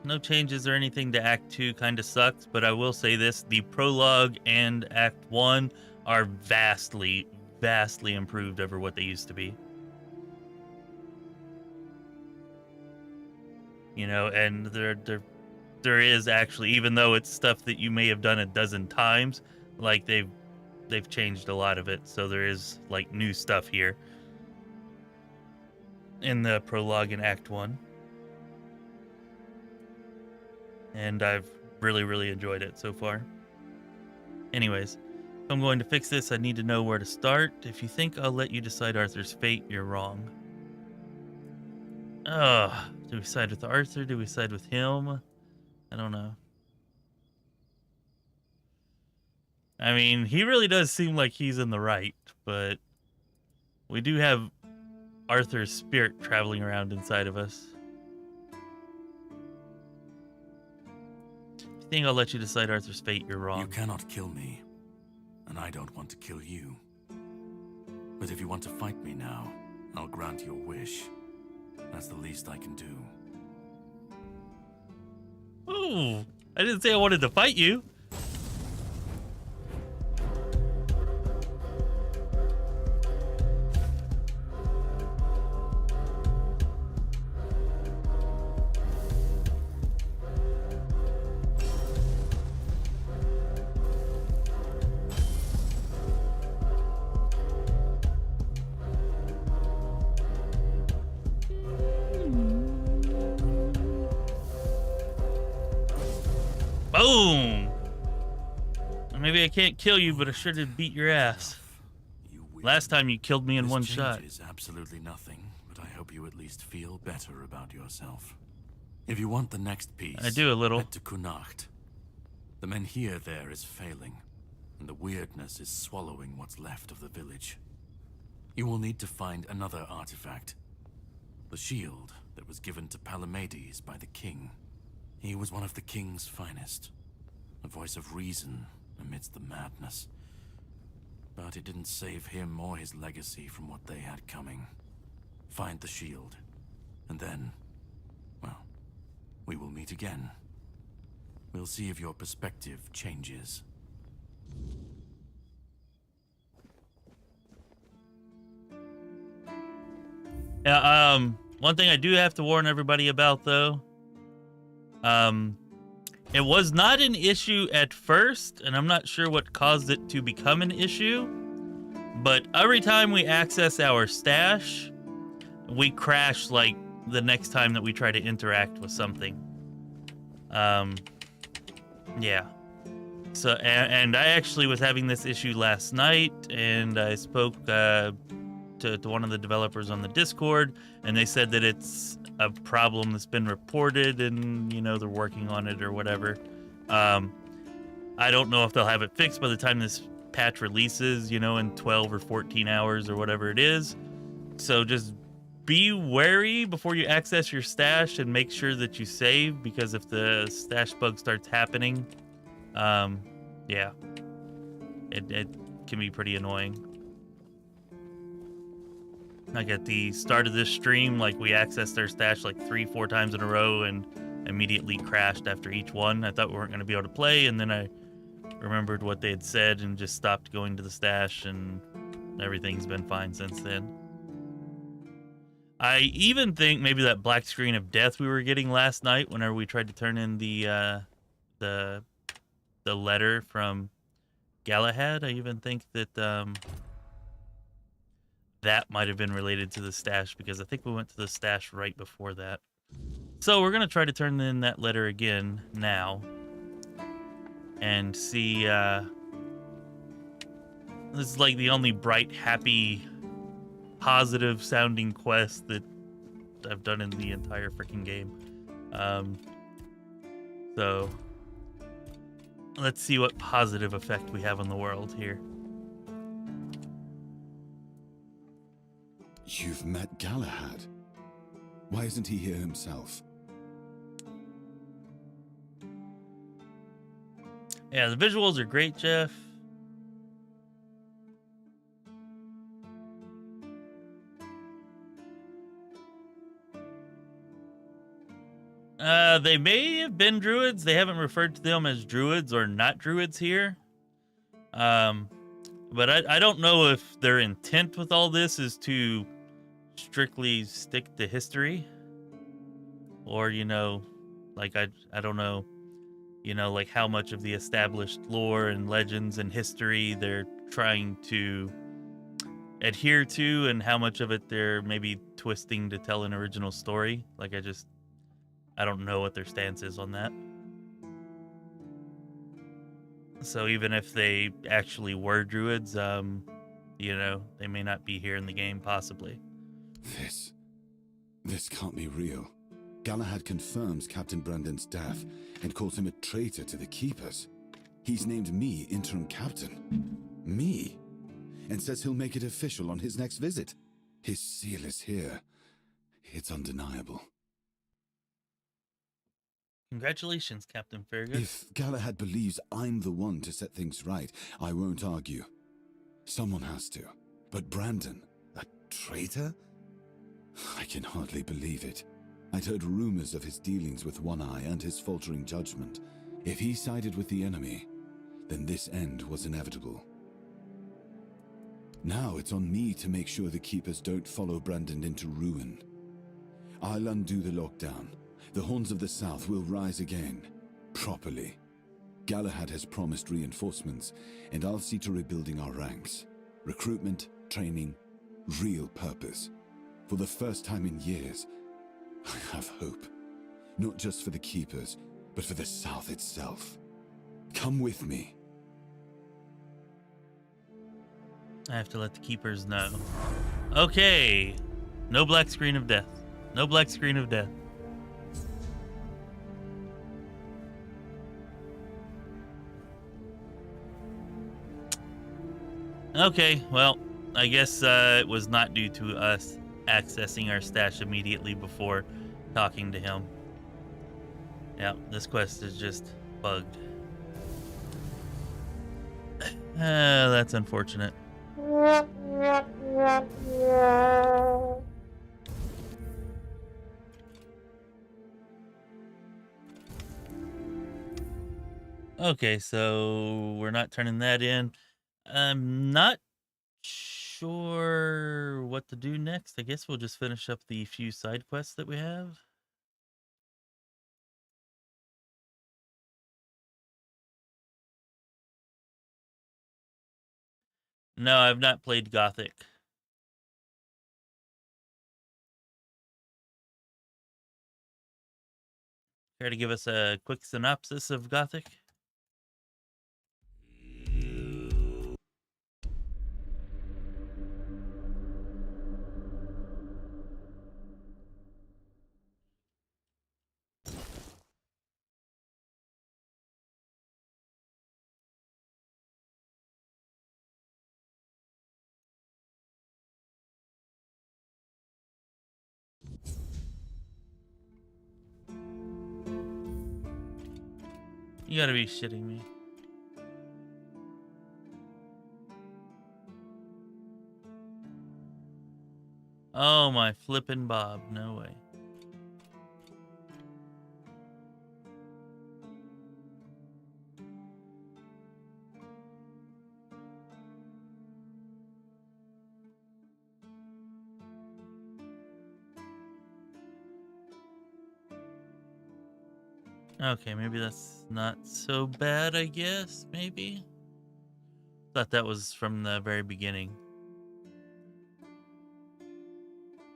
no changes or anything to Act 2 kind of sucks, but I will say this, the prologue and Act 1 are vastly, vastly improved over what they used to be. You know, and there is actually, even though it's stuff that you may have done a dozen times, like they've changed a lot of it, so there is like new stuff here in the prologue in Act 1. And I've really, really enjoyed it so far. Anyways, if I'm going to fix this, I need to know where to start. If you think I'll let you decide Arthur's fate, you're wrong. Do we side with Arthur? Do we side with him? I don't know. I mean, he really does seem like he's in the right, but we do have Arthur's spirit traveling around inside of us. If you think I'll let you decide Arthur's fate, you're wrong. You cannot kill me, and I don't want to kill you. But if you want to fight me now, I'll grant your wish. That's the least I can do. Ooh, I didn't say I wanted to fight you. Boom! Maybe I can't kill you, but I sure did beat your ass. Last time you killed me in one shot. This changes absolutely nothing, but I hope you at least feel better about yourself. If you want the next piece, I do a little. head to Connacht. The menhir there is failing, and the weirdness is swallowing what's left of the village. You will need to find another artifact. The shield that was given to Palamedes by the king. He was one of the king's finest, a voice of reason amidst the madness. But it didn't save him or his legacy from what they had coming. Find the shield, and then, well, we will meet again. We'll see if your perspective changes. Yeah, one thing I do have to warn everybody about, though, it was not an issue at first, and I'm not sure what caused it to become an issue, but every time we access our stash, we crash, like, the next time that we try to interact with something. Yeah. So, and I actually was having this issue last night, and I spoke to one of the developers on the Discord, and they said that it's a problem that's been reported, and, you know, they're working on it or whatever. I don't know if they'll have it fixed by the time this patch releases, you know, in 12 or 14 hours or whatever it is. So just be wary before you access your stash and make sure that you save, because if the stash bug starts happening, yeah, it can be pretty annoying. Like at the start of this stream, like we accessed their stash like 3-4 times in a row and immediately crashed after each one. I thought we weren't going to be able to play, and then I remembered what they had said and just stopped going to the stash, and everything's been fine since then. I even think maybe that black screen of death we were getting last night whenever we tried to turn in the letter from Galahad, I even think that that might have been related to the stash, because I think we went to the stash right before that. So we're going to try to turn in that letter again now and see. This is like the only bright, happy, positive sounding quest that I've done in the entire freaking game. So let's see what positive effect we have on the world here. You've met Galahad. Why isn't he here himself? Yeah, the visuals are great, Jeff. They may have been druids. They haven't referred to them as druids or not druids here. But I don't know if their intent with all this is to strictly stick to history, or, you know, like I don't know, you know, like how much of the established lore and legends and history they're trying to adhere to, and how much of it they're maybe twisting to tell an original story. Like I don't know what their stance is on that. So even if they actually were druids, you know, they may not be here in the game, possibly. This can't be real. Galahad confirms Captain Brandon's death and calls him a traitor to the Keepers. He's named me interim captain. Me? And says he'll make it official on his next visit. His seal is here. It's undeniable. Congratulations, Captain Fergus. If Galahad believes I'm the one to set things right, I won't argue. Someone has to. But Brandon, a traitor? I can hardly believe it. I'd heard rumors of his dealings with One Eye and his faltering judgment. If he sided with the enemy, then this end was inevitable. Now it's on me to make sure the Keepers don't follow Brandon into ruin. I'll undo the lockdown. The Horns of the South will rise again, properly. Galahad has promised reinforcements, and I'll see to rebuilding our ranks. Recruitment, training, real purpose. For the first time in years, I have hope. Not just for the Keepers, but for the South itself. Come with me. I have to let the keepers know. Okay. No black screen of death. No black screen of death. Okay, well, I guess it was not due to us accessing our stash immediately before talking to him. Yeah, this quest is just bugged. That's unfortunate. Okay, so we're not turning that in. I'm not sure what to do next. I guess we'll just finish up the few side quests that we have. No, I've not played Gothic. Care to give us a quick synopsis of Gothic? You gotta be shitting me. Oh my flippin' Bob, no way. Okay, maybe that's not so bad, I guess, maybe? Thought that was from the very beginning.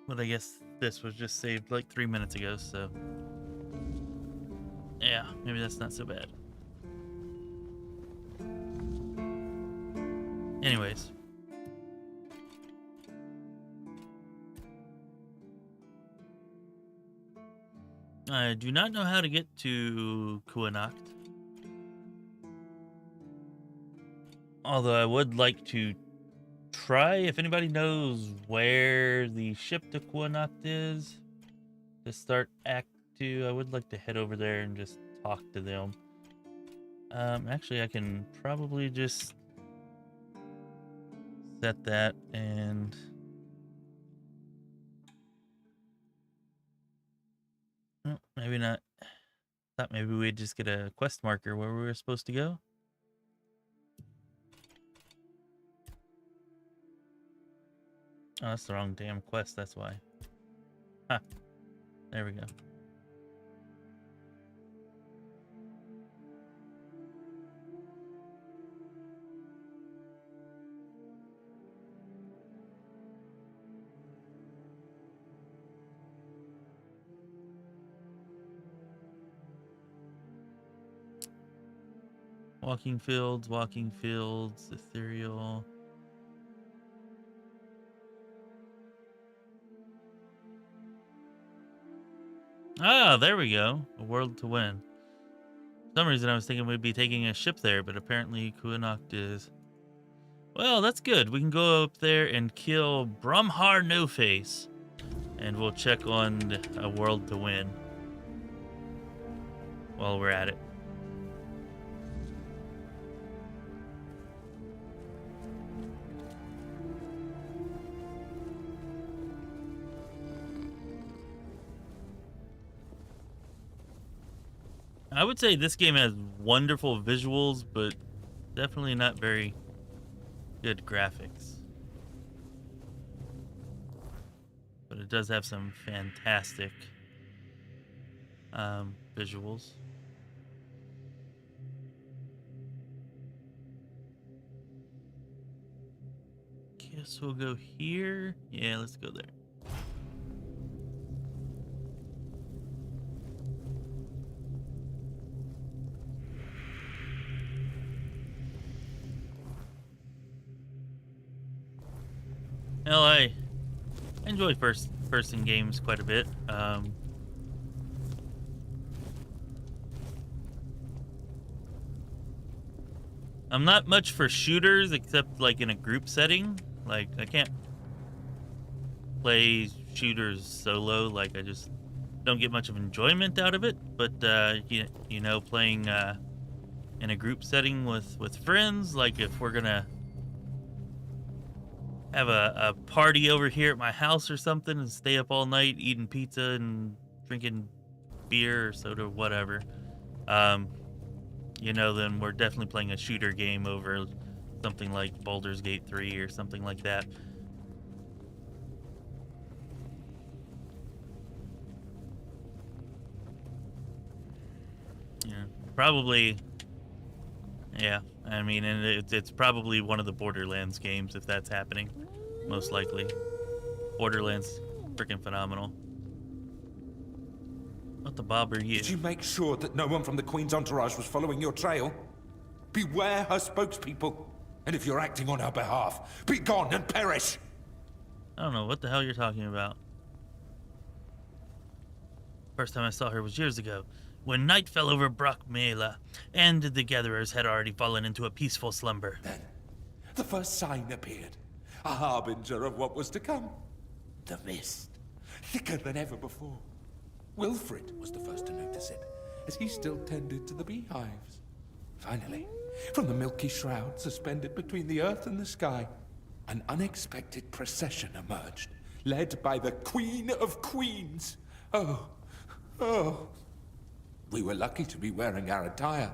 But I guess this was just saved like 3 minutes ago, so... yeah, maybe that's not so bad. Anyways. I do not know how to get to Kuanacht. Although I would like to try, if anybody knows where the ship to Kuanacht is, to start Act 2, I would like to head over there and just talk to them. Actually, I can probably just set that and... oh, maybe not. Thought maybe we'd just get a quest marker where we were supposed to go. Oh, that's the wrong damn quest, that's why. Ha. There we go. Walking fields, ethereal. Ah, there we go. A world to win. For some reason I was thinking we'd be taking a ship there, but apparently Kuanacht is... well, that's good. We can go up there and kill Brumhar No Face. And we'll check on a world to win while we're at it. I would say this game has wonderful visuals, but definitely not very good graphics. But it does have some fantastic visuals. Guess we'll go here. Yeah, let's go there. Well, I enjoy first-person games quite a bit. I'm not much for shooters, except like in a group setting. Like, I can't play shooters solo. Like, I just don't get much of enjoyment out of it. But you know, playing in a group setting with friends, like if we're gonna have a party over here at my house or something and stay up all night eating pizza and drinking beer or soda, whatever, you know, then we're definitely playing a shooter game over something like Baldur's Gate 3 or something like that. Yeah, probably. Yeah, I mean, and it's probably one of the Borderlands games if that's happening, most likely. Borderlands, freaking phenomenal. What the bob are you? Did you make sure that no one from the Queen's entourage was following your trail? Beware her spokespeople. And if you're acting on her behalf, be gone and perish! I don't know what the hell you're talking about. First time I saw her was years ago, when night fell over Brockmela, and the gatherers had already fallen into a peaceful slumber. Then, the first sign appeared, a harbinger of what was to come. The mist, thicker than ever before. Wilfred was the first to notice it, as he still tended to the beehives. Finally, from the milky shroud suspended between the earth and the sky, an unexpected procession emerged, led by the Queen of Queens. Oh. We were lucky to be wearing our attire.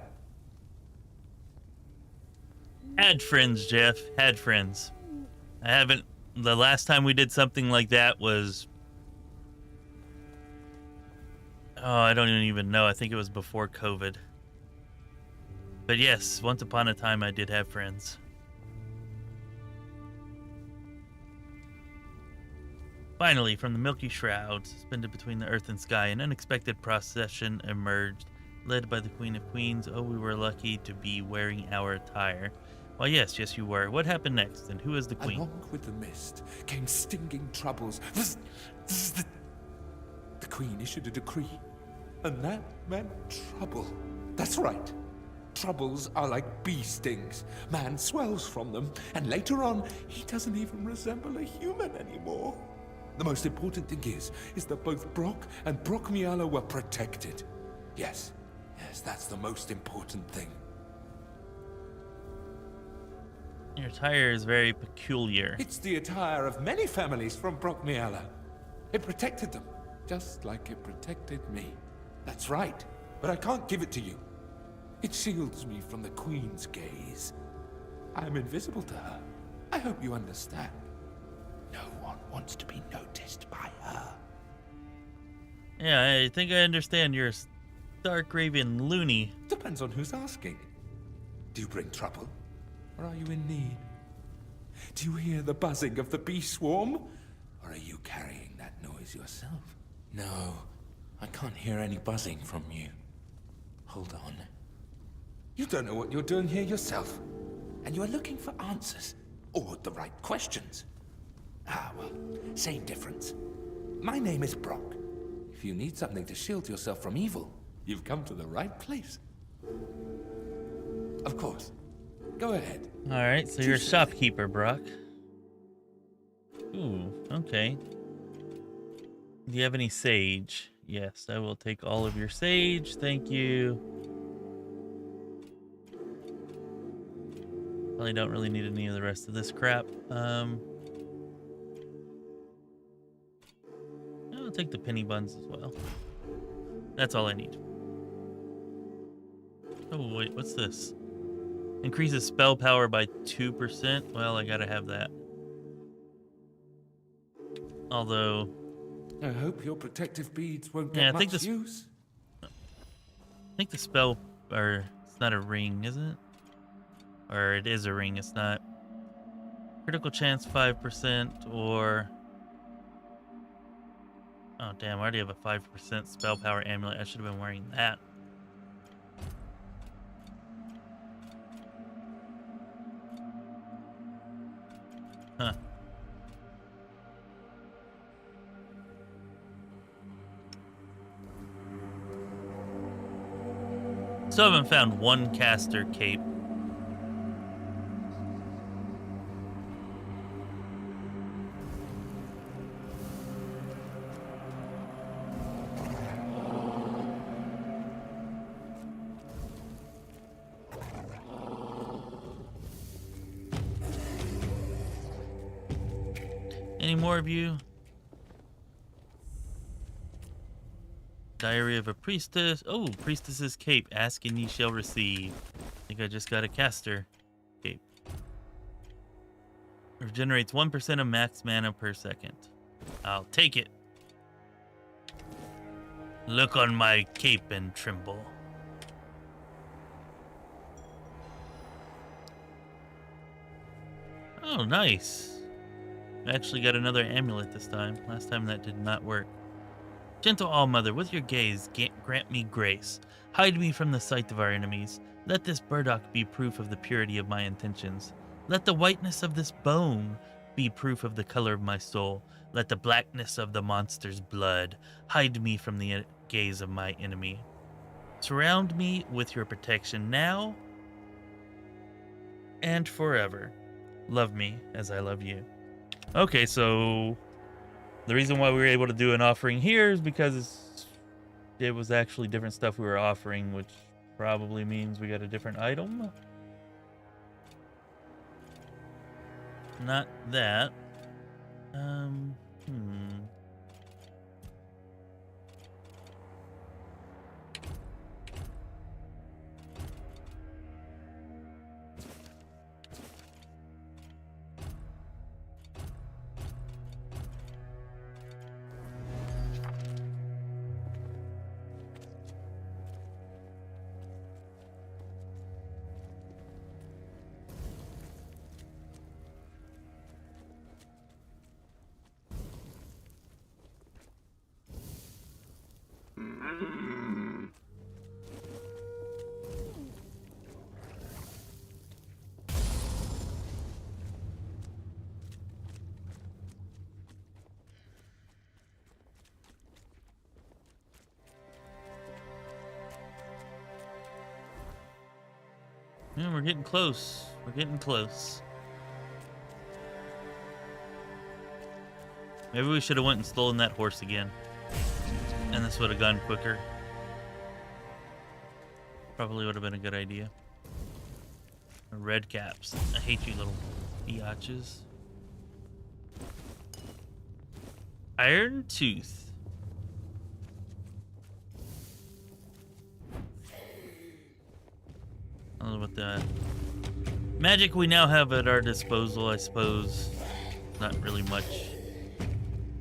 Had friends, Jeff. Had friends. I haven't... The last time we did something like that was... Oh, I don't even know. I think it was before COVID. But yes, once upon a time I did have friends. Finally, from the milky shroud, suspended between the earth and sky, an unexpected procession emerged, led by the Queen of Queens. Oh, we were lucky to be wearing our attire. Well, yes, you were. What happened next, and who is the Queen? Along with the mist came stinging troubles. The Queen issued a decree, and that meant trouble. That's right. Troubles are like bee stings. Man swells from them, and later on, he doesn't even resemble a human anymore. The most important thing is that both Brock and Brockmela were protected. Yes, that's the most important thing. Your attire is very peculiar. It's the attire of many families from Brockmela. It protected them, just like it protected me. That's right, but I can't give it to you. It shields me from the Queen's gaze. I'm invisible to her. I hope you understand. No one wants to be noticed by her. Yeah, I think I understand. You're a stark raving loony. Depends on who's asking. Do you bring trouble? Or are you in need? Do you hear the buzzing of the bee swarm? Or are you carrying that noise yourself? No, I can't hear any buzzing from you. Hold on. You don't know what you're doing here yourself. And you are looking for answers. Or the right questions. Ah, well, same difference. My name is Brock. If you need something to shield yourself from evil, you've come to the right place. Of course. Go ahead. Alright, so you're a shopkeeper, Brock. Ooh, okay. Do you have any sage? Yes, I will take all of your sage. Thank you. Probably don't really need any of the rest of this crap. I'll take the penny buns as well. That's all I need. Oh, wait, what's this? Increases spell power by 2%. Well, I gotta have that. Although... I hope your protective beads won't get much use. I think the spell... Or, it's not a ring, is it? Or it is a ring, it's not. Critical chance 5%, or... Oh, damn, I already have a 5% spell power amulet. I should have been wearing that. Huh. Still haven't found one caster cape. Any more of you? Diary of a Priestess. Oh, Priestess's Cape. Ask and ye shall receive. I think I just got a caster cape. Regenerates 1% of max mana per second. I'll take it. Look on my cape and tremble. Oh, nice. I actually got another amulet this time. Last time that did not work. Gentle All-Mother, with your gaze, grant me grace. Hide me from the sight of our enemies. Let this burdock be proof of the purity of my intentions. Let the whiteness of this bone be proof of the color of my soul. Let the blackness of the monster's blood hide me from the gaze of my enemy. Surround me with your protection now and forever. Love me as I love you. Okay, so the reason why we were able to do an offering here is because it was actually different stuff we were offering, which probably means we got a different item. Not that. Yeah, we're getting close. We're getting close. Maybe we should have went and stolen that horse again. And this would have gone quicker. Probably would have been a good idea. Red caps. I hate you little biatches. Iron Tooth. I don't know what the magic we now have at our disposal, I suppose. Not really much.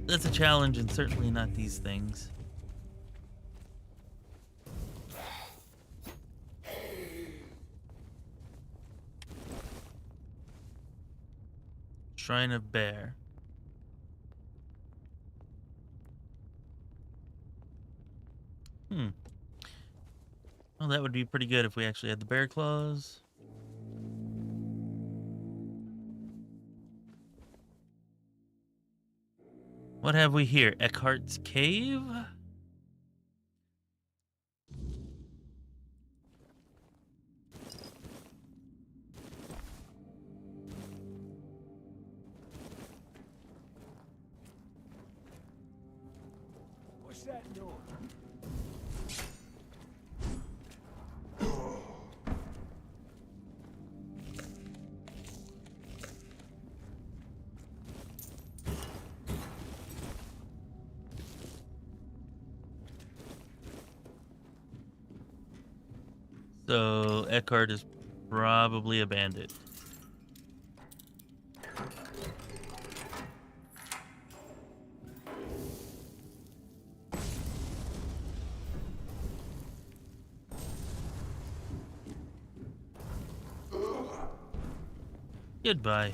That's a challenge, and certainly not these things. Shrine of Bear. Well, that would be pretty good if we actually had the bear claws. What have we here? Eckhart's Cave? What's that noise? So Eckhart is probably a bandit. Goodbye.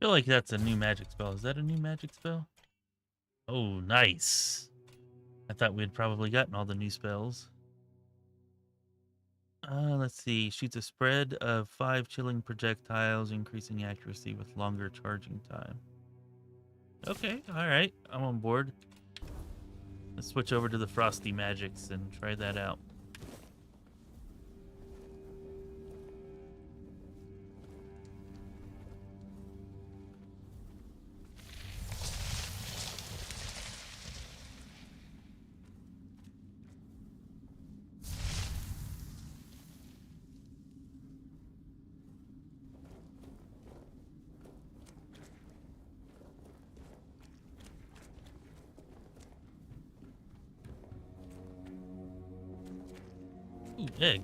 I feel like that's a new magic spell. Is that a new magic spell? Oh, nice. I thought we'd probably gotten all the new spells. Let's see. Shoots a spread of 5 chilling projectiles, increasing accuracy with longer charging time. Okay, alright. I'm on board. Let's switch over to the frosty magics and try that out. Ooh, egg.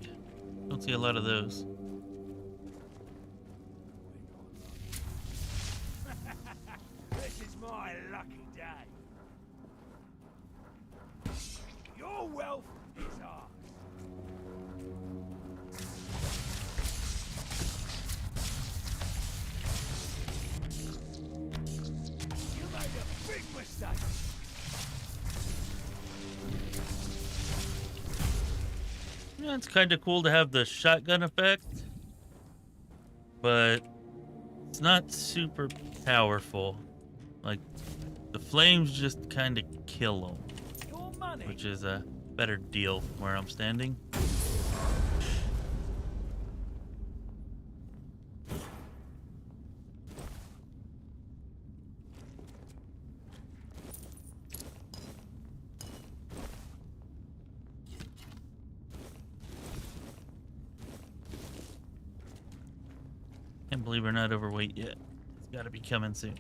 Don't see a lot of those. This is my lucky day. Your wealth is ours. You made a big mistake. Yeah, it's kind of cool to have the shotgun effect, but it's not super powerful. Like, the flames just kind of kill them, which is a better deal from where I'm standing. Can't believe we're not overweight yet. It's got to be coming soon.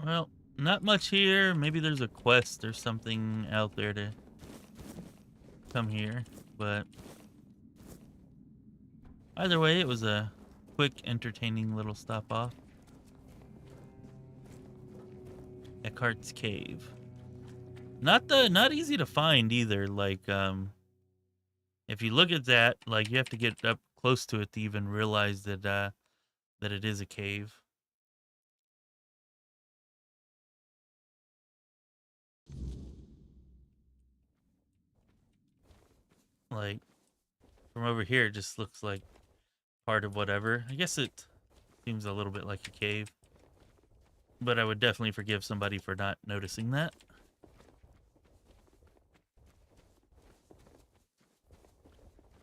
Well, not much here. Maybe there's a quest or something out there to come here, but either way, it was a quick, entertaining little stop off. Eckhart's Cave. Not easy to find either. Like, if you look at that, like, you have to get up close to it to even realize that that it is a cave. Like, from over here, it just looks like part of whatever. I guess it seems a little bit like a cave, but I would definitely forgive somebody for not noticing that.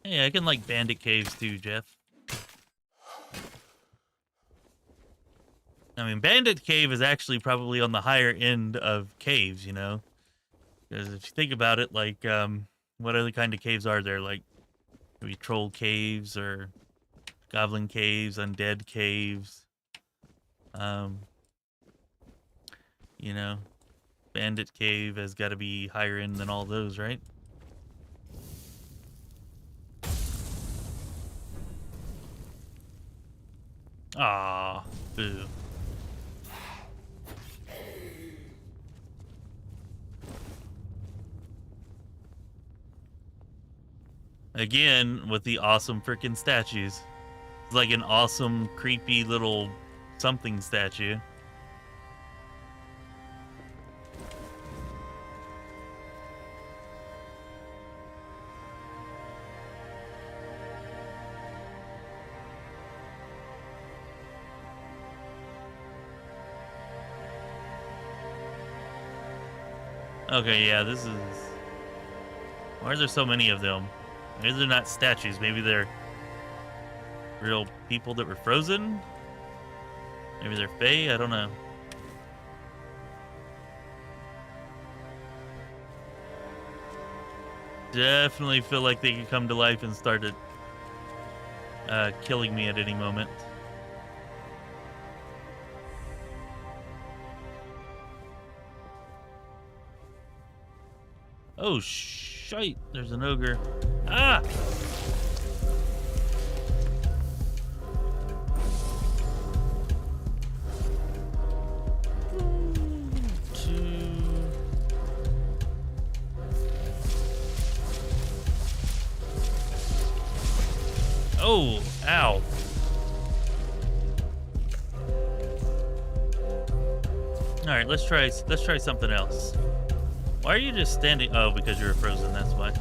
Hey, I can like bandit caves too, Jeff. I mean, Bandit Cave is actually probably on the higher end of caves, you know? Because if you think about it, like, what other kind of caves are there? Like, maybe troll caves or goblin caves, undead caves. You know, Bandit Cave has got to be higher end than all those, right? Ah, boo. Again, with the awesome freaking statues. It's like an awesome, creepy little something statue. Okay, yeah, this is... Why are there so many of them? Maybe they're not statues. Maybe they're real people that were frozen. Maybe they're Fae, I don't know. Definitely feel like they could come to life and start killing me at any moment. Oh, shite. There's an ogre. Ah! Oh, ow. All right, let's try something else. Why are you just standing? Oh, because you're frozen, that's why.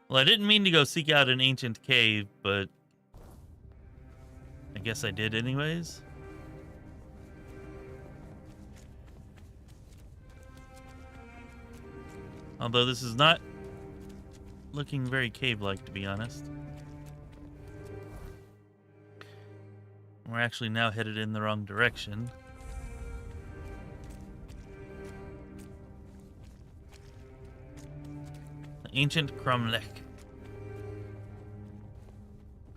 Well, I didn't mean to go seek out an ancient cave, but I guess I did anyways. Although this is not looking very cave-like, to be honest. We're actually now headed in the wrong direction. The ancient cromlech.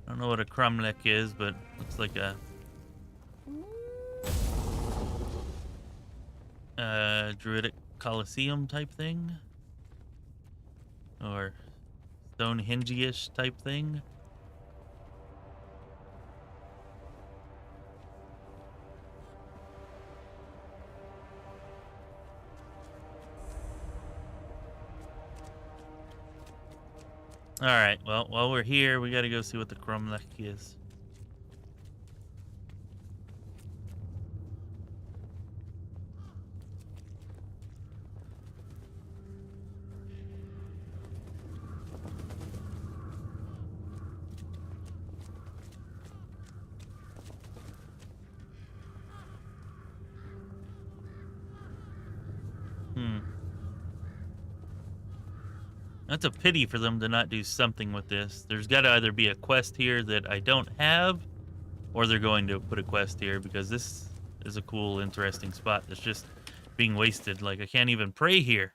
I don't know what a cromlech is, but looks like a druidic coliseum type thing, or Stonehenge-ish type thing. All right, well, while we're here, we gotta go see what the cromlech is. That's a pity for them to not do something with this. There's got to either be a quest here that I don't have, or they're going to put a quest here, because this is a cool, interesting spot that's just being wasted. Like, I can't even pray here.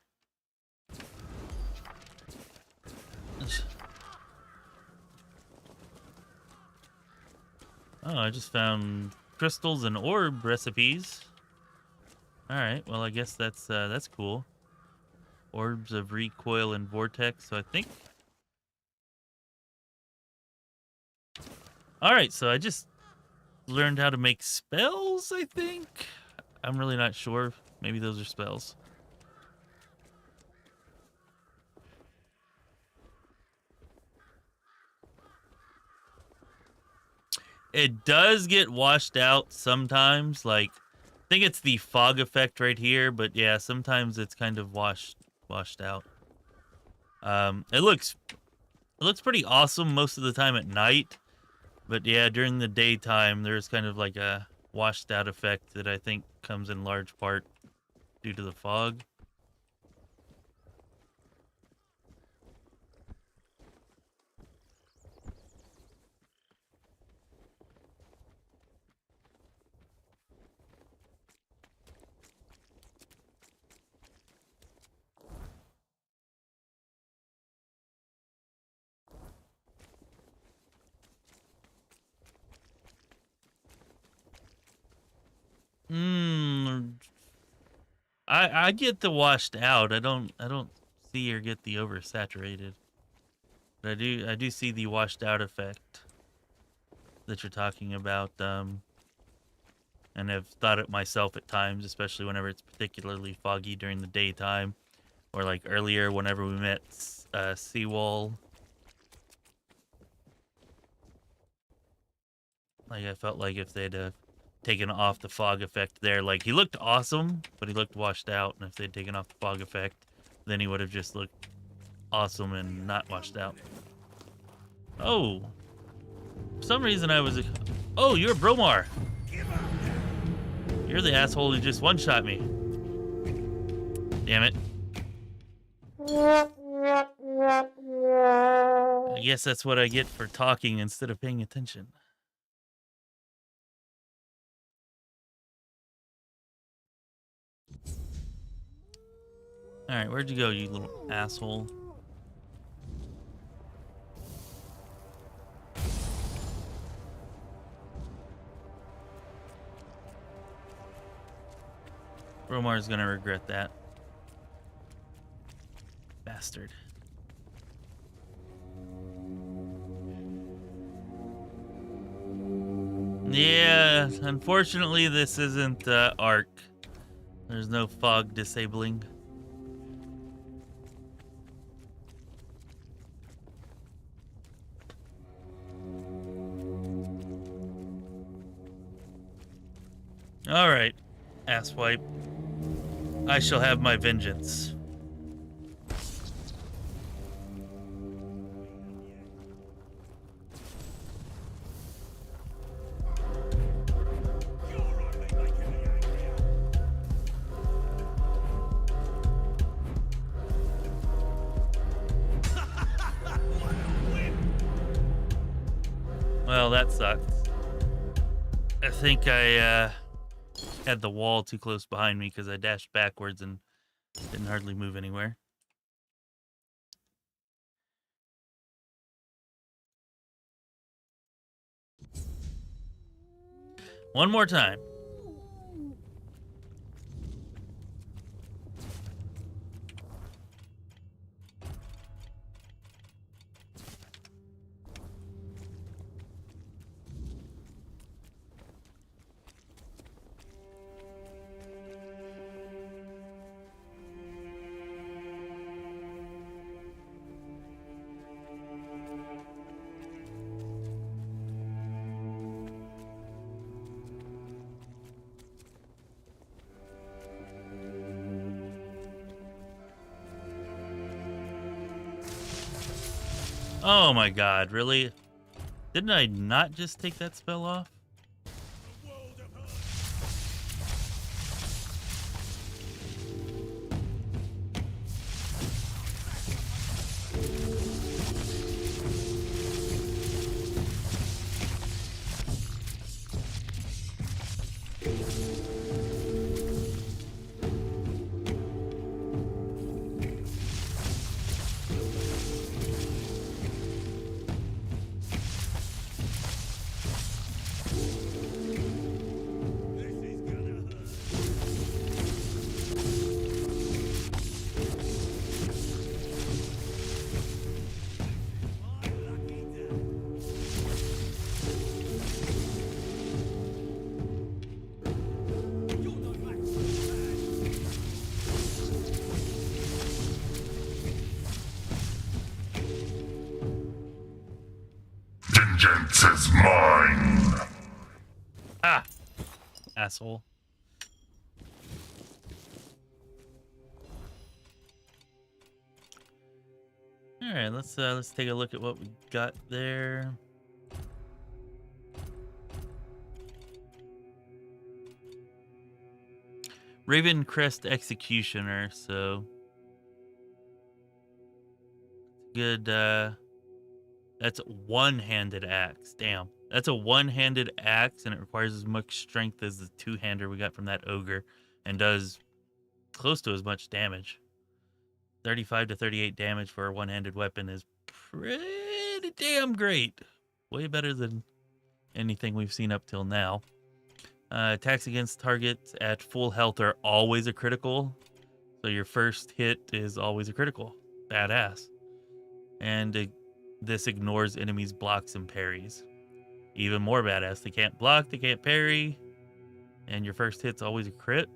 Oh, I just found crystals and orb recipes. All right, well, I guess that's cool. Orbs of recoil and vortex, so I think... Alright, so I just learned how to make spells, I think? I'm really not sure. Maybe those are spells. It does get washed out sometimes, like... I think it's the fog effect right here, but yeah, sometimes it's kind of washed out. It looks pretty awesome most of the time at night, but yeah, during the daytime there's kind of like a washed out effect that I think comes in large part due to the fog. I get the washed out. I don't see or get the oversaturated. But I do see the washed out effect that you're talking about, and have thought it myself at times, especially whenever it's particularly foggy during the daytime, or like earlier whenever we met Seawall. Like, I felt like if they'd taken off the fog effect there, like, he looked awesome, but he looked washed out, and if they'd taken off the fog effect, then he would have just looked awesome and not washed out. Oh. For some reason I was... Oh, you're Bromar. You're the asshole who just one-shot me. Damn it. I guess that's what I get for talking instead of paying attention. Alright, where'd you go, you little asshole? Romar's gonna regret that. Bastard. Yeah, unfortunately this isn't Ark. There's no fog disabling. Alright, asswipe. I shall have my vengeance. Well, that sucks. I think I had the wall too close behind me because I dashed backwards and didn't hardly move anywhere. One more time. Oh my god, really? Didn't I not just take that spell off? Vengeance is mine. Ah, asshole. All right, let's take a look at what we got there. Raven Crest Executioner, so good. That's one-handed axe. Damn, that's a one-handed axe, and it requires as much strength as the two-hander we got from that ogre, and does close to as much damage. 35 to 38 damage for a one-handed weapon is pretty damn great. Way better than anything we've seen up till now. Attacks against targets at full health are always a critical. So your first hit is always a critical. Badass. And this ignores enemies' blocks and parries. Even more badass. They can't block, they can't parry. And your first hit's always a crit.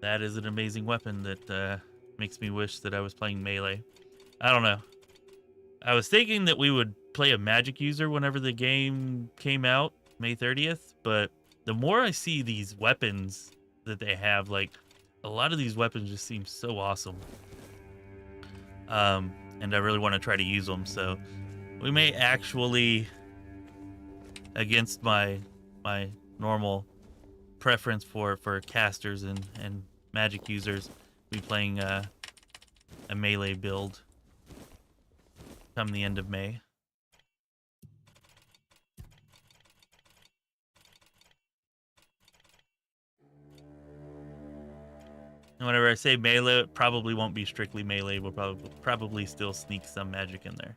That is an amazing weapon that makes me wish that I was playing melee. I don't know. I was thinking that we would play a magic user whenever the game came out, May 30th, but the more I see these weapons that they have, like, a lot of these weapons just seem so awesome. and I really want to try to use them. So we may actually, against my normal preference for casters and magic users, be playing a melee build come the end of May. And whenever I say melee, it probably won't be strictly melee. We'll probably still sneak some magic in there.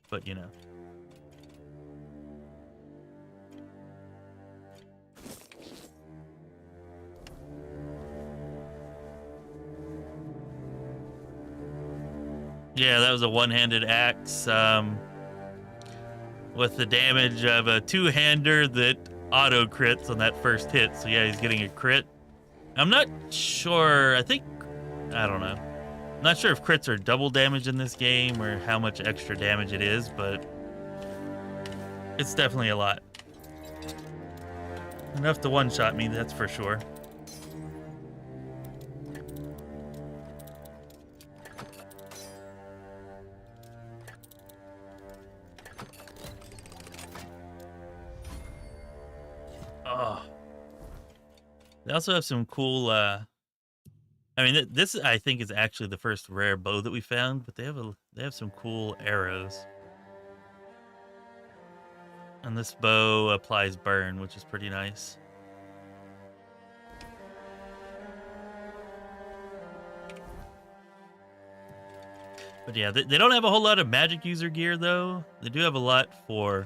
But, you know. Yeah, that was a one-handed axe with the damage of a two-hander that auto-crits on that first hit. So yeah, he's getting a crit. I'm not sure. I don't know. I'm not sure if crits are double damage in this game or how much extra damage it is, but it's definitely a lot. Enough to one-shot me, that's for sure. Oh. They also have some cool, I mean, this I think is actually the first rare bow that we found, but they have some cool arrows. And this bow applies burn, which is pretty nice. But yeah, they don't have a whole lot of magic user gear though. They do have a lot for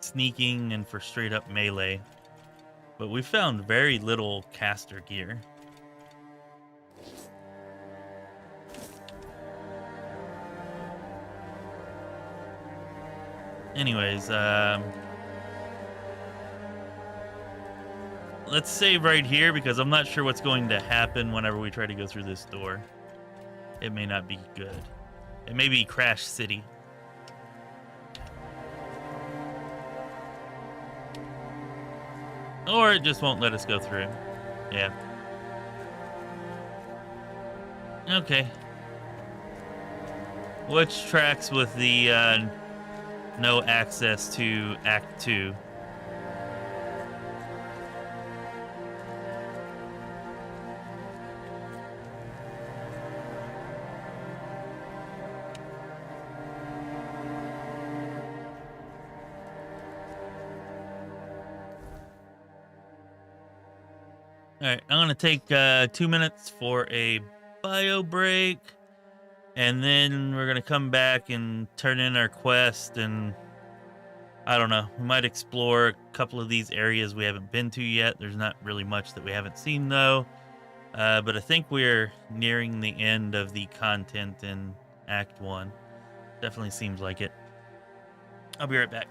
sneaking and for straight up melee. But we found very little caster gear. Anyways, let's save right here because I'm not sure what's going to happen whenever we try to go through this door. It may not be good. It may be Crash City. Or it just won't let us go through. Yeah. Okay. Which tracks with the no access to Act 2. Alright, I'm going to take 2 minutes for a bio break. And then we're going to come back and turn in our quest. And I don't know, we might explore a couple of these areas we haven't been to yet. There's not really much that we haven't seen, though. But I think we're nearing the end of the content in Act 1. Definitely seems like it. I'll be right back.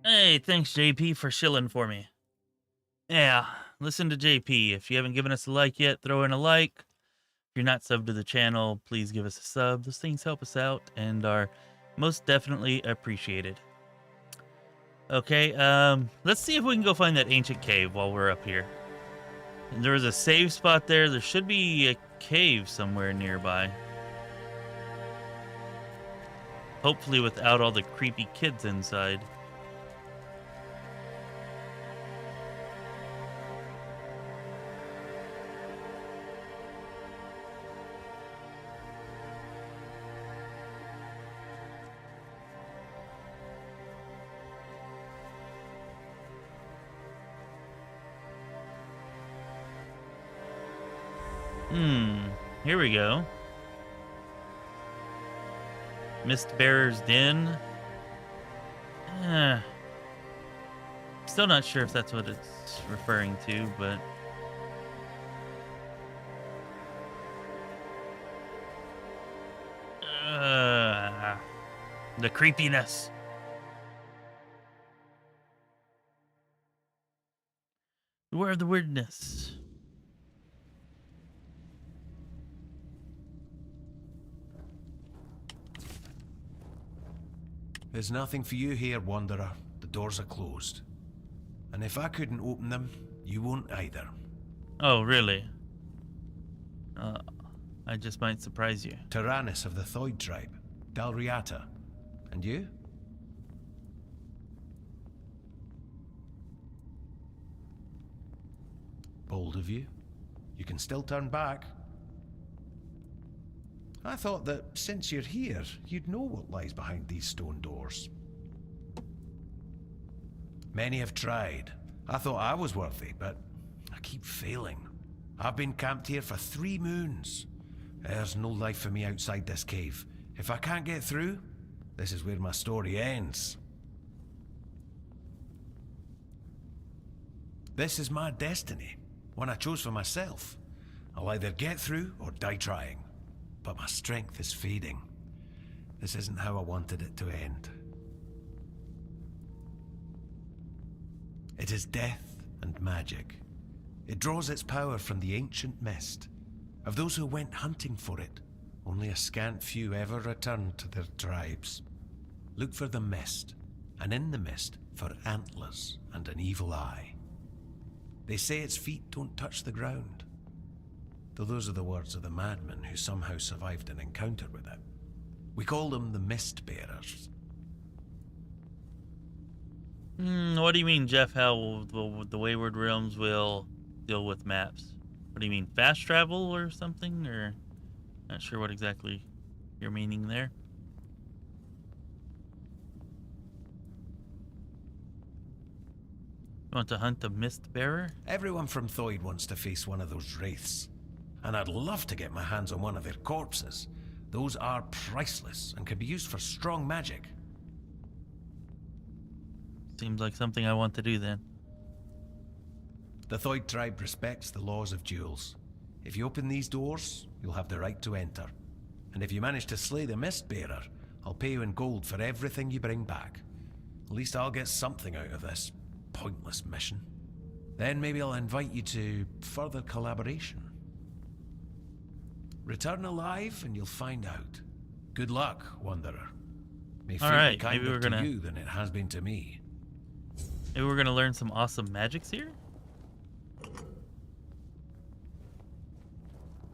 Hey, thanks, JP, for shilling for me. Yeah, listen to JP. If you haven't given us a like yet, throw in a like. If you're not subbed to the channel, please give us a sub. Those things help us out and are most definitely appreciated. Okay, let's see if we can go find that ancient cave while we're up here. There was a save spot there. There should be a cave somewhere nearby. Hopefully without all the creepy kids inside. Here we go. Mistbearer's Den. Still not sure if that's what it's referring to, but... the creepiness. Beware of the weirdness. There's nothing for you here, Wanderer. The doors are closed. And if I couldn't open them, you won't either. Oh, really? I just might surprise you. Tyrannus of the Thoid tribe, Dalriata. And you? Bold of you. You can still turn back. I thought that since you're here, you'd know what lies behind these stone doors. Many have tried. I thought I was worthy, but I keep failing. I've been camped here for 3 moons. There's no life for me outside this cave. If I can't get through, this is where my story ends. This is my destiny, one I chose for myself. I'll either get through or die trying. But my strength is fading. This isn't how I wanted it to end. It is death and magic. It draws its power from the ancient mist. Of those who went hunting for it, only a scant few ever returned to their tribes. Look for the mist, and in the mist for antlers and an evil eye. They say its feet don't touch the ground. Though those are the words of the madman who somehow survived an encounter with it. We call them the Mist Bearers. What do you mean, Jeff, how the Wayward Realms will deal with maps? What do you mean, fast travel or something? Or not sure what exactly you're meaning there. You want to hunt the Mist Bearer? Everyone from Thoid wants to face one of those wraiths. And I'd love to get my hands on one of their corpses. Those are priceless and can be used for strong magic. Seems like something I want to do then. The Thoid tribe respects the laws of duels. If you open these doors, you'll have the right to enter. And if you manage to slay the Mistbearer, I'll pay you in gold for everything you bring back. At least I'll get something out of this pointless mission. Then maybe I'll invite you to further collaboration. Return alive and you'll find out. Good luck, Wanderer. May fate be kinder to you than it has been to me. Maybe we're gonna learn some awesome magics here?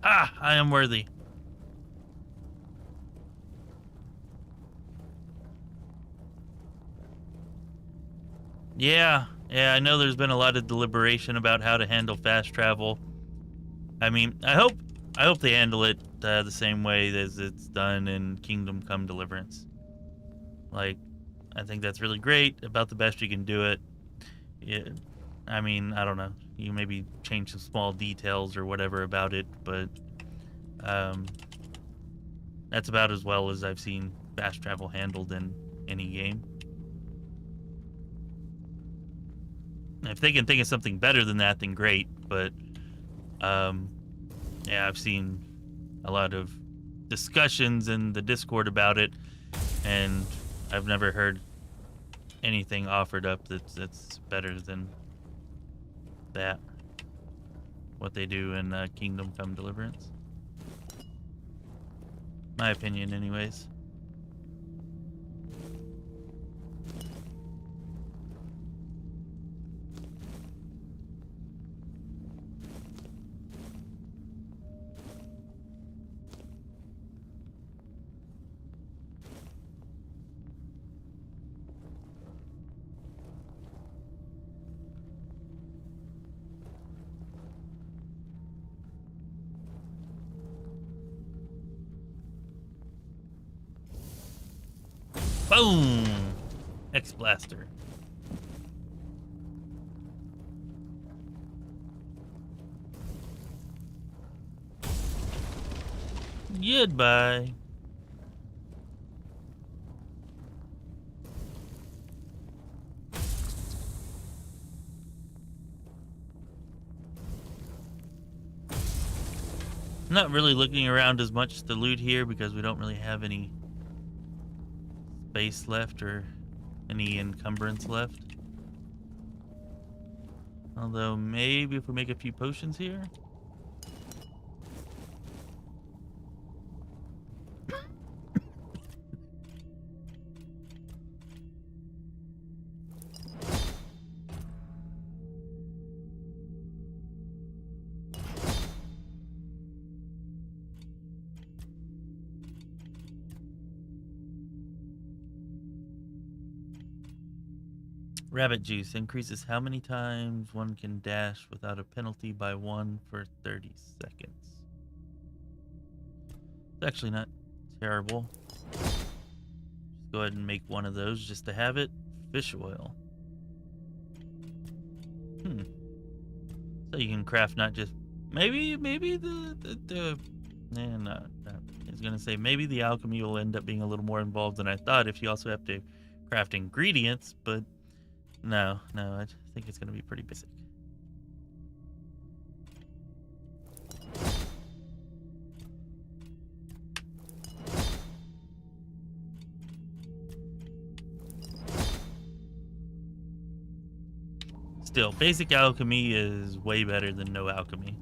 Ah, I am worthy. Yeah, I know there's been a lot of deliberation about how to handle fast travel. I mean, I hope they handle it the same way as it's done in Kingdom Come Deliverance. Like, I think that's really great, about the best you can do it. I mean, I don't know. You maybe change some small details or whatever about it, but that's about as well as I've seen fast travel handled in any game. If they can think of something better than that, then great, but yeah, I've seen a lot of discussions in the Discord about it, and I've never heard anything offered up that's better than that. What they do in Kingdom Come Deliverance. My opinion, anyways. Boom! X-Blaster. Goodbye. I'm not really looking around as much to loot here because we don't really have any space left or any encumbrance left. Although maybe if we make a few potions here. Rabbit juice increases how many times one can dash without a penalty by 1 for 30 seconds. It's actually not terrible. Just go ahead and make one of those just to have it. Fish oil. So you can craft not just maybe the no. I was gonna say maybe the alchemy will end up being a little more involved than I thought if you also have to craft ingredients, but no, I think it's gonna be pretty basic. Still, basic alchemy is way better than no alchemy.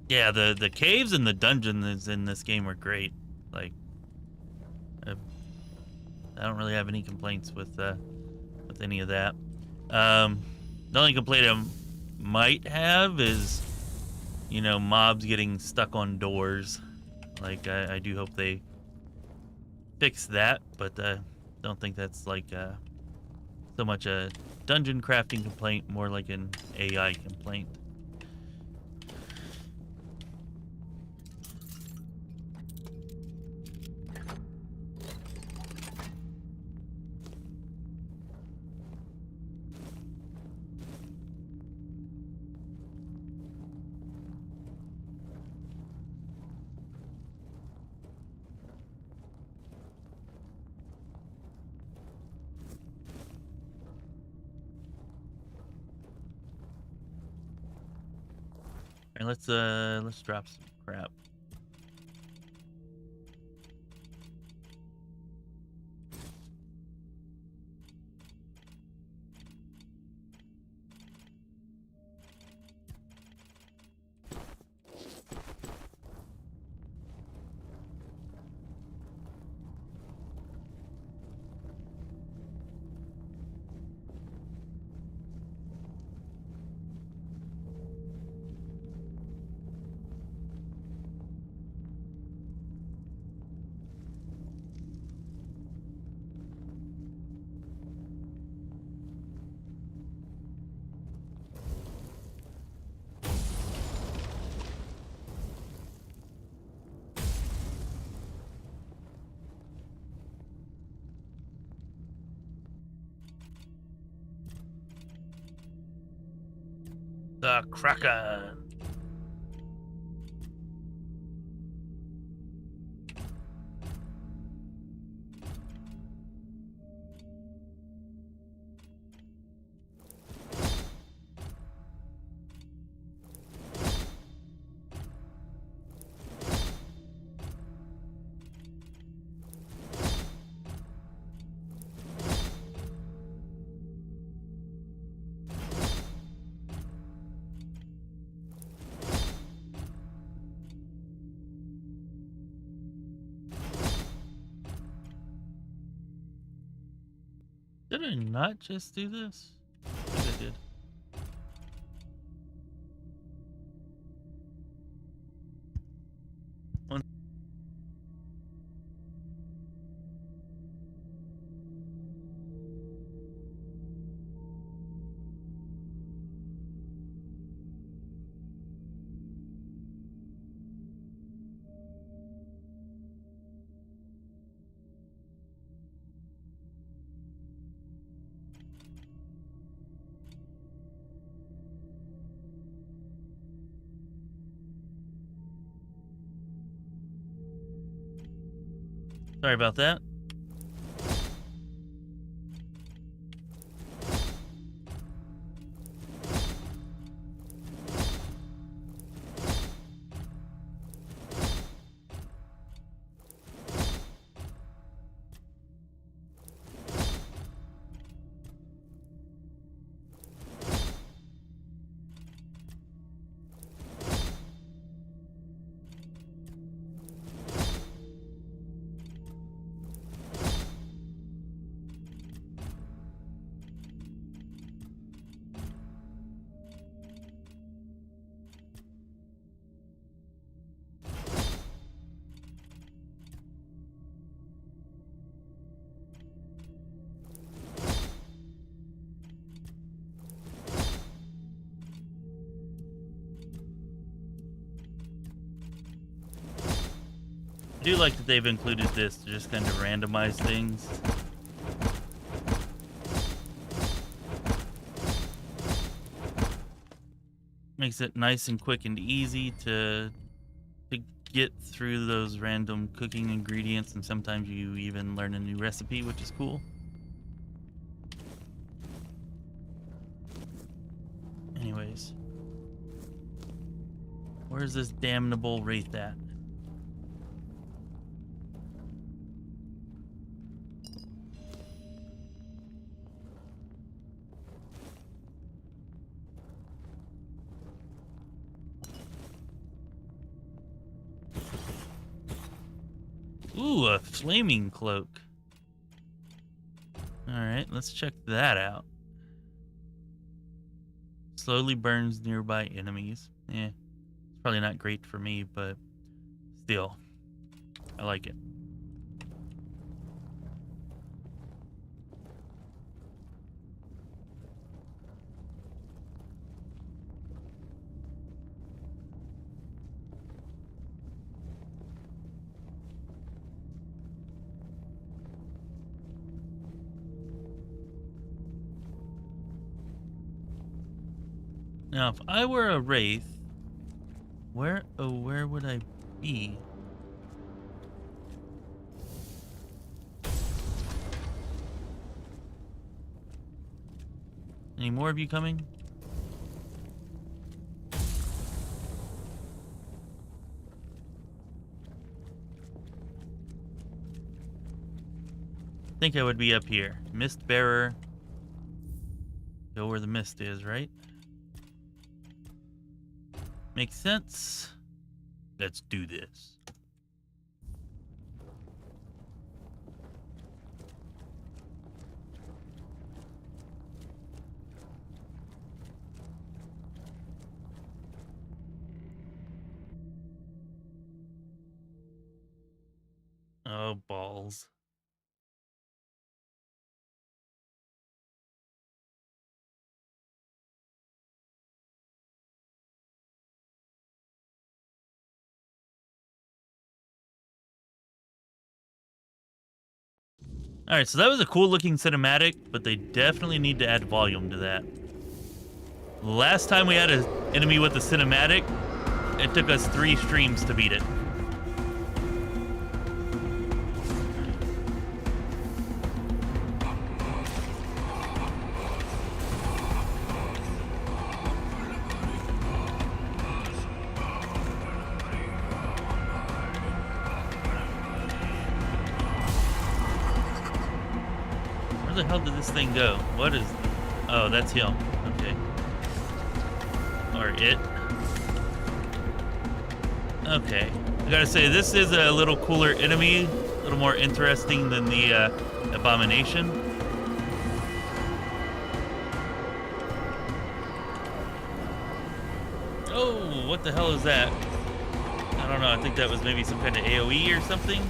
Yeah, the caves and the dungeons in this game are great. Like, I don't really have any complaints with any of that. The only complaint I might have is, you know, mobs getting stuck on doors. Like, I do hope they fix that, but don't think that's like so much a dungeon crafting complaint, more like an AI complaint. And let's drop some crap. The Kraken. Did I not just do this? I think I did. Sorry about that. I do like that they've included this to just kind of randomize things. Makes it nice and quick and easy to get through those random cooking ingredients, and sometimes you even learn a new recipe, which is cool. Anyways. Where's this damnable wraith at? Ooh, a flaming cloak. Alright, let's check that out. Slowly burns nearby enemies. Eh, it's probably not great for me, but still, I like it. Now, if I were a wraith, where would I be? Any more of you coming? I think I would be up here. Mist bearer. Go where the mist is, right? Makes sense. Let's do this. Oh, balls. Alright, so that was a cool looking cinematic, but they definitely need to add volume to that. Last time we had an enemy with a cinematic, it took us 3 streams to beat it. Where the hell did this thing go? What is... Oh, that's him. Okay. Or it. Okay. I gotta say, this is a little cooler enemy. A little more interesting than the Abomination. Oh, what the hell is that? I don't know. I think that was maybe some kind of AoE or something.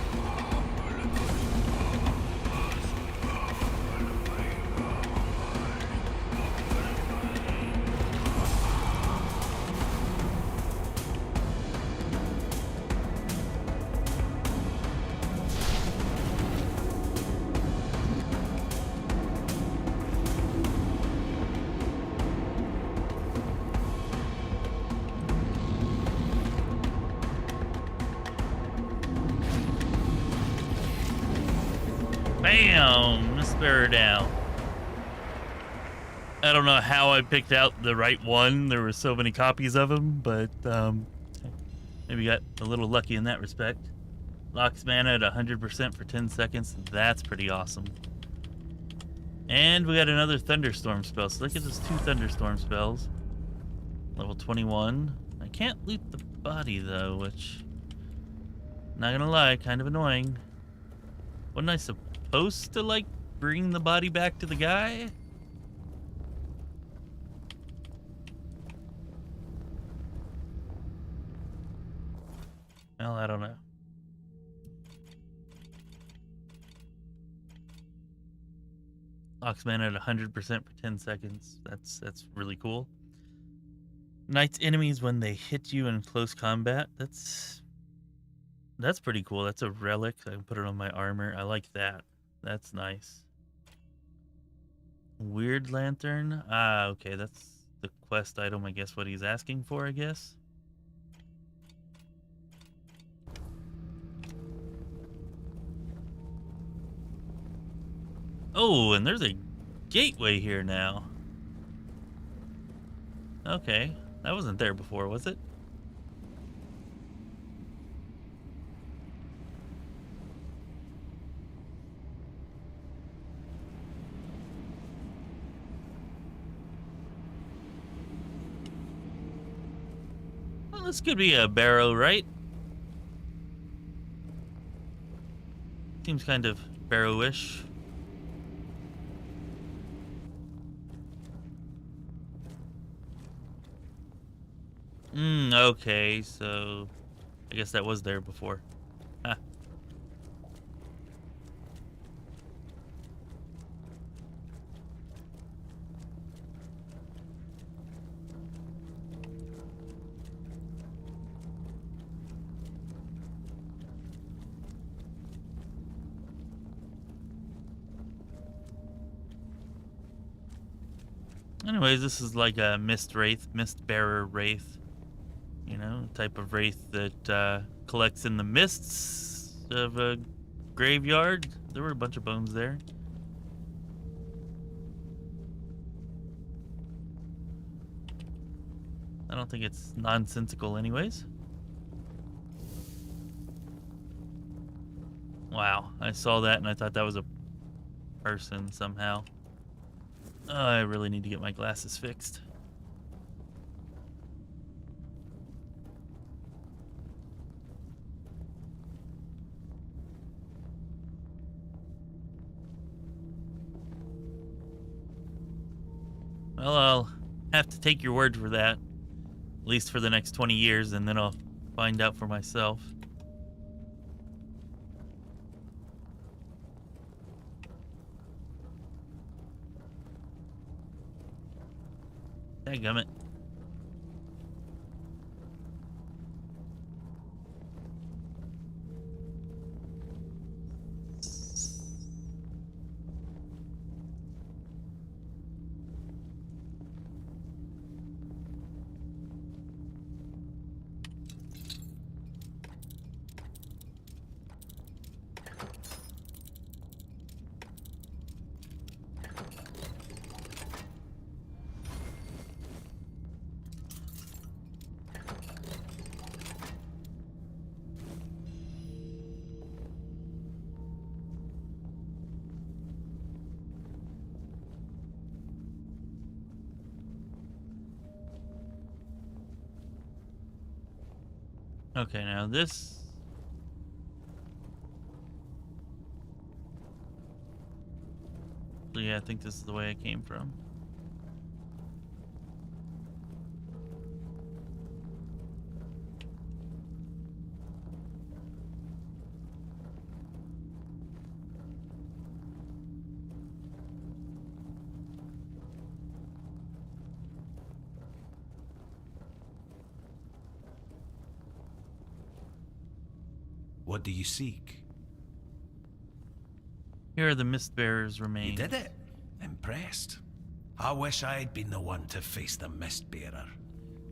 Bam! Mistbearer down. I don't know how I picked out the right one. There were so many copies of him, but maybe got a little lucky in that respect. Locks mana at 100% for 10 seconds. That's pretty awesome. And we got another thunderstorm spell. So look at those 2 thunderstorm spells. Level 21. I can't loot the body though, which, not gonna lie, kind of annoying. Wasn't I supposed to like bring the body back to the guy? Well, I don't know. Locks mana at 100% for 10 seconds. That's really cool. Knights enemies when they hit you in close combat. That's pretty cool. That's a relic. I can put it on my armor. I like that. That's nice. Weird lantern. Ah, okay. That's the quest item. I guess what he's asking for, I guess. Oh, and there's a gateway here now. Okay. That wasn't there before, was it? Well, this could be a barrow, right? Seems kind of barrow-ish. Okay, so I guess that was there before. Huh. Anyways, this is like a mist bearer wraith. You know, type of wraith that collects in the mists of a graveyard. There were a bunch of bones there. I don't think it's nonsensical anyways. Wow, I saw that and I thought that was a person somehow. Oh, I really need to get my glasses fixed. Well, I'll have to take your word for that, at least for the next 20 years, and then I'll find out for myself. Dadgummit. Okay, now this... So yeah, I think this is the way I came from. What do you seek? Here are the Mistbearer's remains. You did it. Impressed. I wish I'd been the one to face the Mistbearer,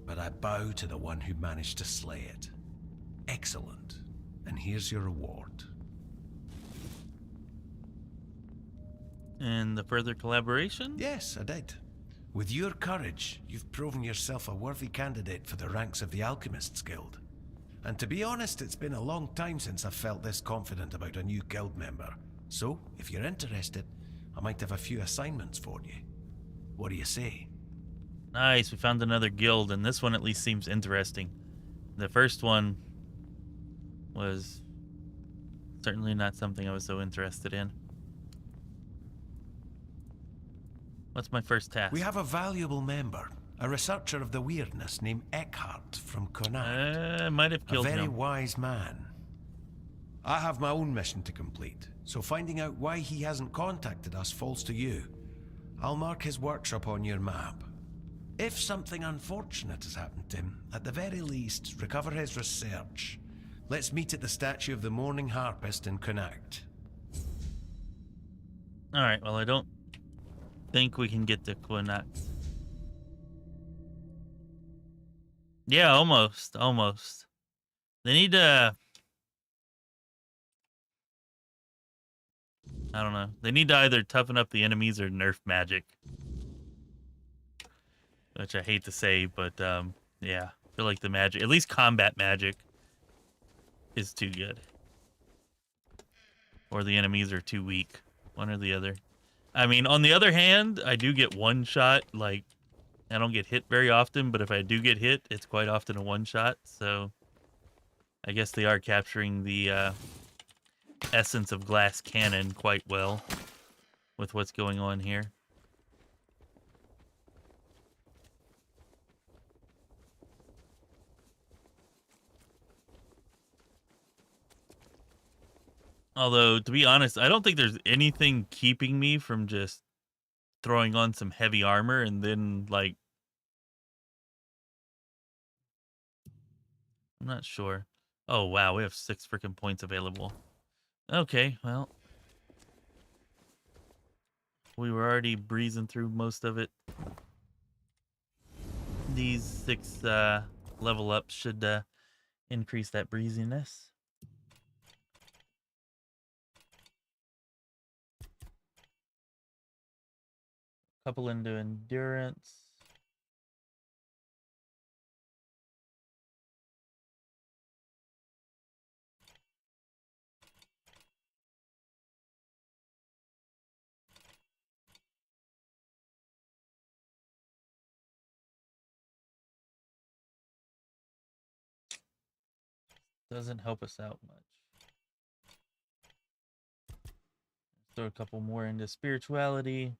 but I bow to the one who managed to slay it. Excellent. And here's your reward. And the further collaboration? Yes, I did. With your courage, you've proven yourself a worthy candidate for the ranks of the Alchemists Guild. And to be honest, it's been a long time since I've felt this confident about a new guild member. So, if you're interested, I might have a few assignments for you. What do you say? Nice, we found another guild, and this one at least seems interesting. The first one was certainly not something I was so interested in. What's my first task? We have a valuable member, a researcher of the weirdness named Eckhart from Connacht. I might have killed him. A very wise man. I have my own mission to complete, so finding out why he hasn't contacted us falls to you. I'll mark his workshop on your map. If something unfortunate has happened to him, at the very least, recover his research. Let's meet at the statue of the Morning Harpist in Connacht. Alright, well, I don't think we can get to Connacht. Yeah, almost. They need to... I don't know. They need to either toughen up the enemies or nerf magic. Which I hate to say, but yeah. I feel like the magic, at least combat magic, is too good. Or the enemies are too weak. One or the other. I mean, on the other hand, I do get one shot. Like, I don't get hit very often, but if I do get hit, it's quite often a one shot. So, I guess they are capturing the essence of glass cannon quite well with what's going on here. Although, to be honest, I don't think there's anything keeping me from just throwing on some heavy armor and then, like... I'm not sure. Oh, wow, we have 6 freaking points available. Okay, well... we were already breezing through most of it. These 6 level ups should increase that breeziness. Couple into endurance. Doesn't help us out much. Throw a couple more into spirituality.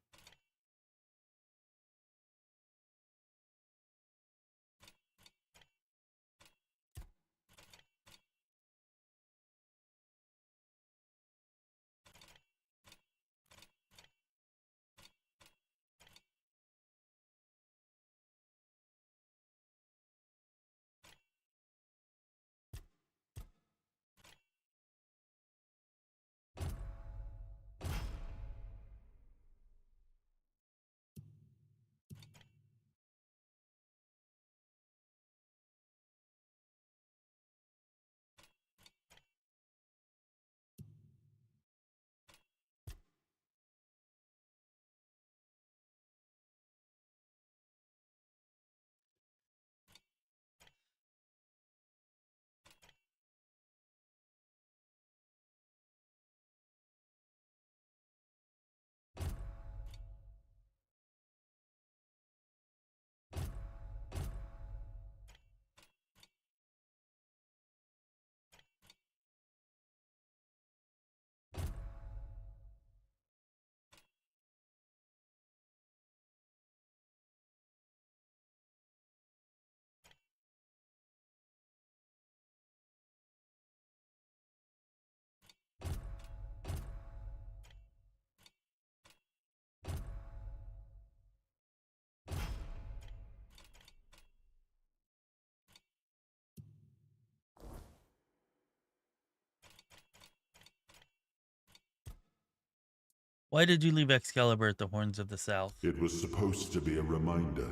Why did you leave Excalibur at the Horns of the South? It was supposed to be a reminder.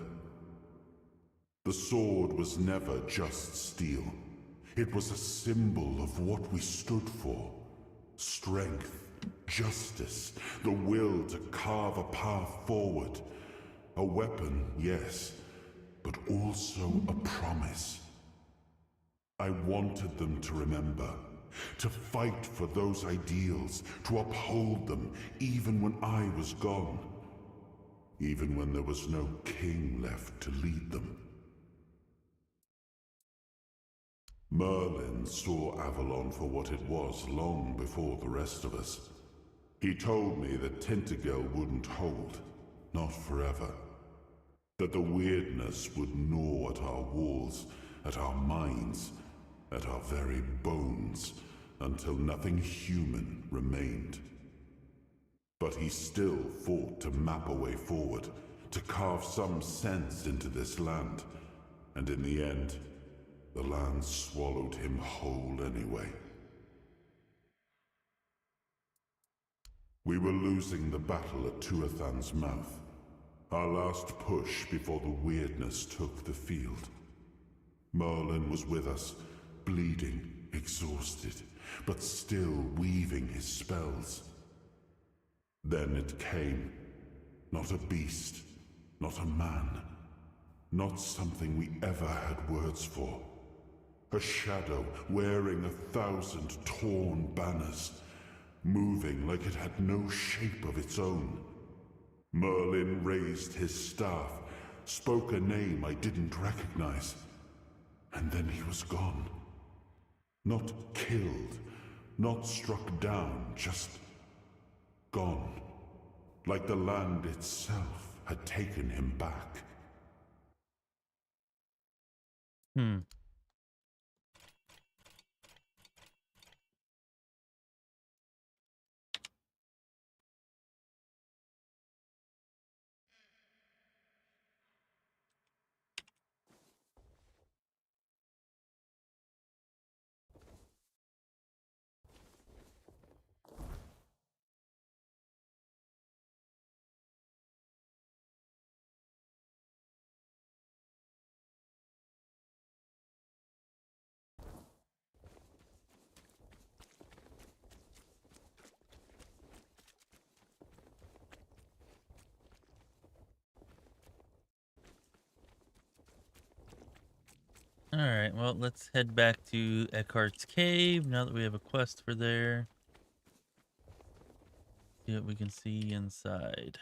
The sword was never just steel. It was a symbol of what we stood for. Strength Justice, the will to carve a path forward. A weapon, yes, but also a promise. I wanted them to remember, to fight for those ideals, to uphold them, even when I was gone. Even when there was no king left to lead them. Merlin saw Avalon for what it was long before the rest of us. He told me that Tainted Grail wouldn't hold, not forever. That the weirdness would gnaw at our walls, at our minds, at our very bones, until nothing human remained. But he still fought to map a way forward, to carve some sense into this land. And in the end, the land swallowed him whole anyway. We were losing the battle at Tuathan's mouth. Our last push before the weirdness took the field. Merlin was with us, bleeding, exhausted, but still weaving his spells. Then it came. Not a beast, not a man, not something we ever had words for. A shadow wearing 1,000 torn banners, moving like it had no shape of its own. Merlin raised his staff, spoke a name I didn't recognize, and then he was gone. Not killed, not struck down, just gone. Like the land itself had taken him back. Alright, well, let's head back to Eckhart's Cave now that we have a quest for there. See what we can see inside.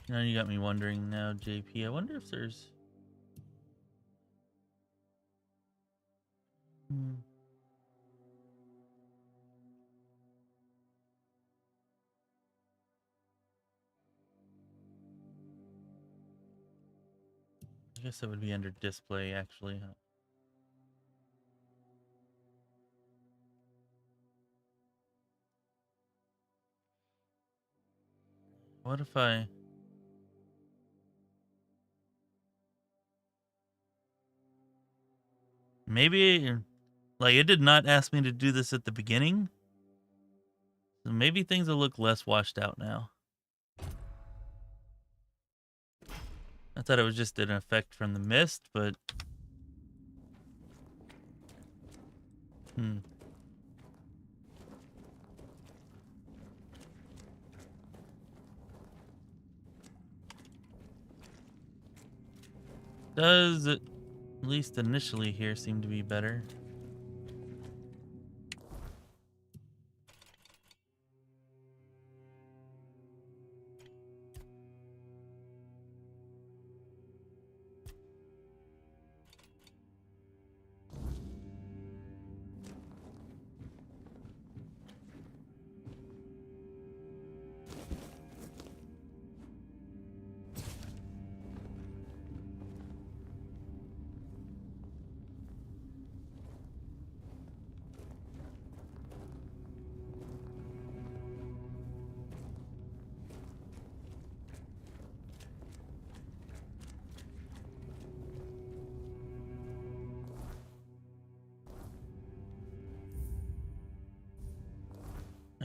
Now you got me wondering now, JP. I wonder if there's... I guess that would be under display, actually. What if I... Maybe, like, it did not ask me to do this at the beginning. So maybe things will look less washed out now. I thought it was just an effect from the mist, but... Does it, at least initially here, seem to be better?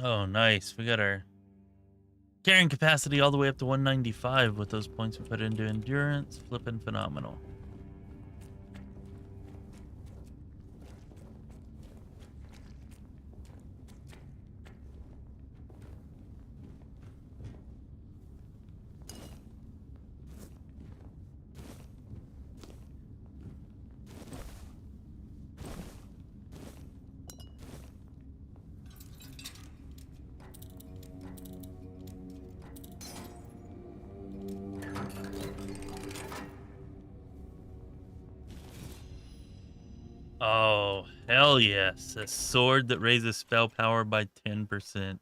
Oh, nice. We got our Carrying capacity all the way up to 195 with those points we put into endurance. Flippin' phenomenal. Oh, hell yes. A sword that raises spell power by 10%.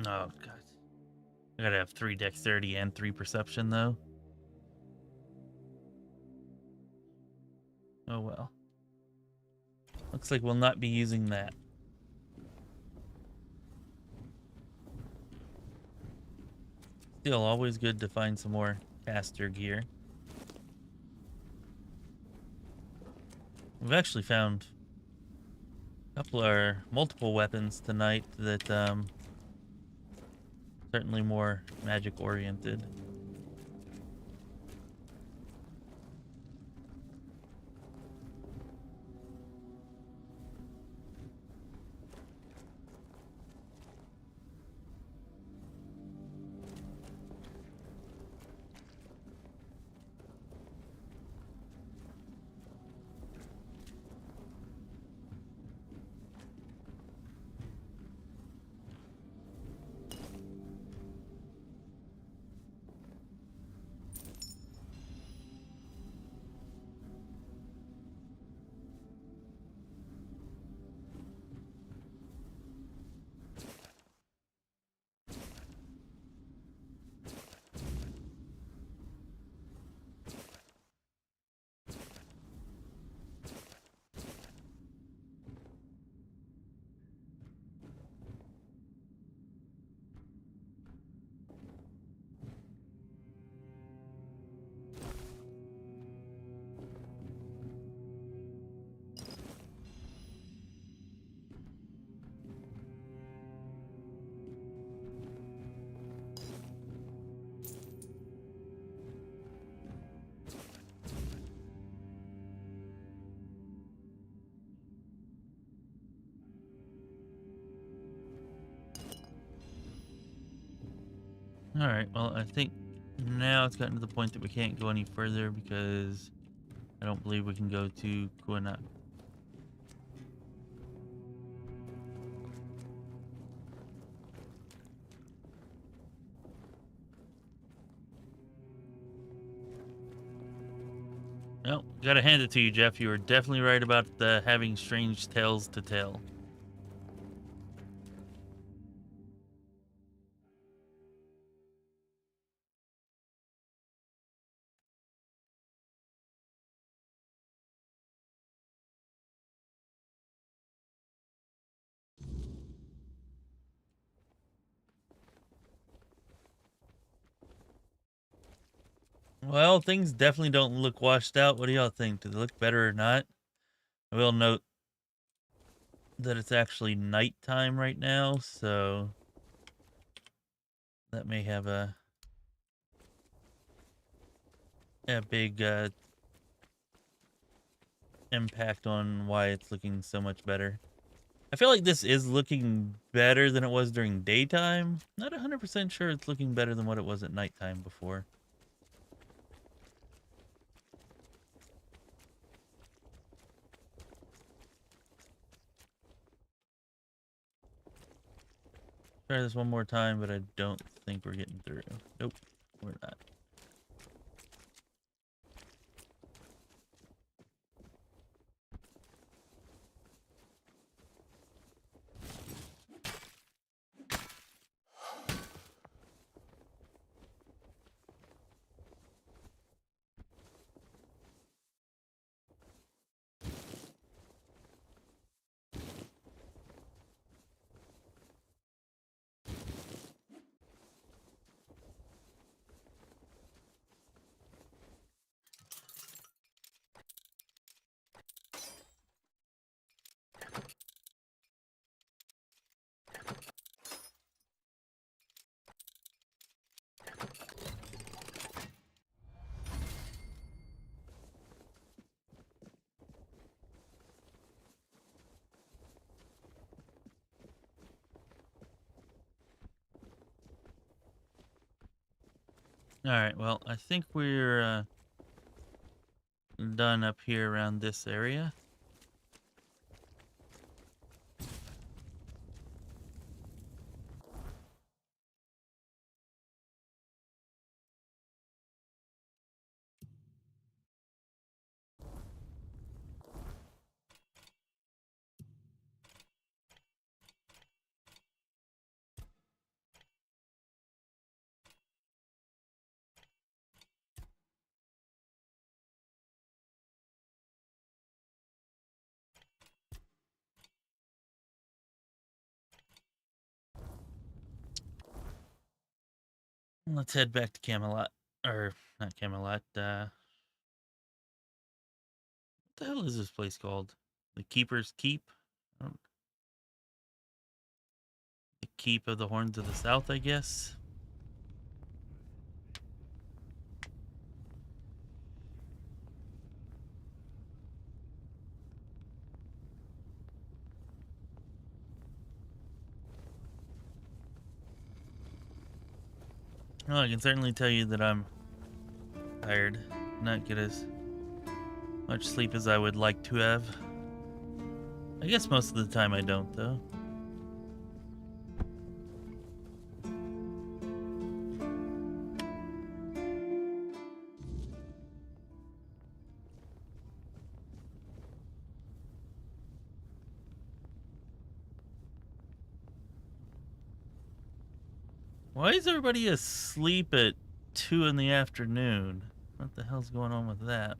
Oh, God. I gotta have 3 dexterity and 3 perception, though. Oh, well. Looks like we'll not be using that. Still, always good to find some more caster gear. We've actually found a couple or multiple weapons tonight that certainly more magic oriented. Alright, well, I think now it's gotten to the point that we can't go any further because I don't believe we can go to Kuana. No, gotta hand it to you, Jeff. You were definitely right about having strange tales to tell. Well, things definitely don't look washed out. What do y'all think? Do they look better or not? I will note that it's actually nighttime right now, so that may have a big impact on why it's looking so much better. I feel like this is looking better than it was during daytime. Not 100% sure it's looking better than what it was at nighttime before. Try this one more time, but I don't think we're getting through. Nope, we're not. Alright, well, I think we're done up here around this area. Let's head back to Camelot. Or, not Camelot, what the hell is this place called? The Keeper's Keep? The Keep of the Horns of the South, I guess? Well, I can certainly tell you that I'm tired. Not get as much sleep as I would like to have. I guess most of the time I don't, though. Why is everybody asleep at 2 in the afternoon? What the hell's going on with that?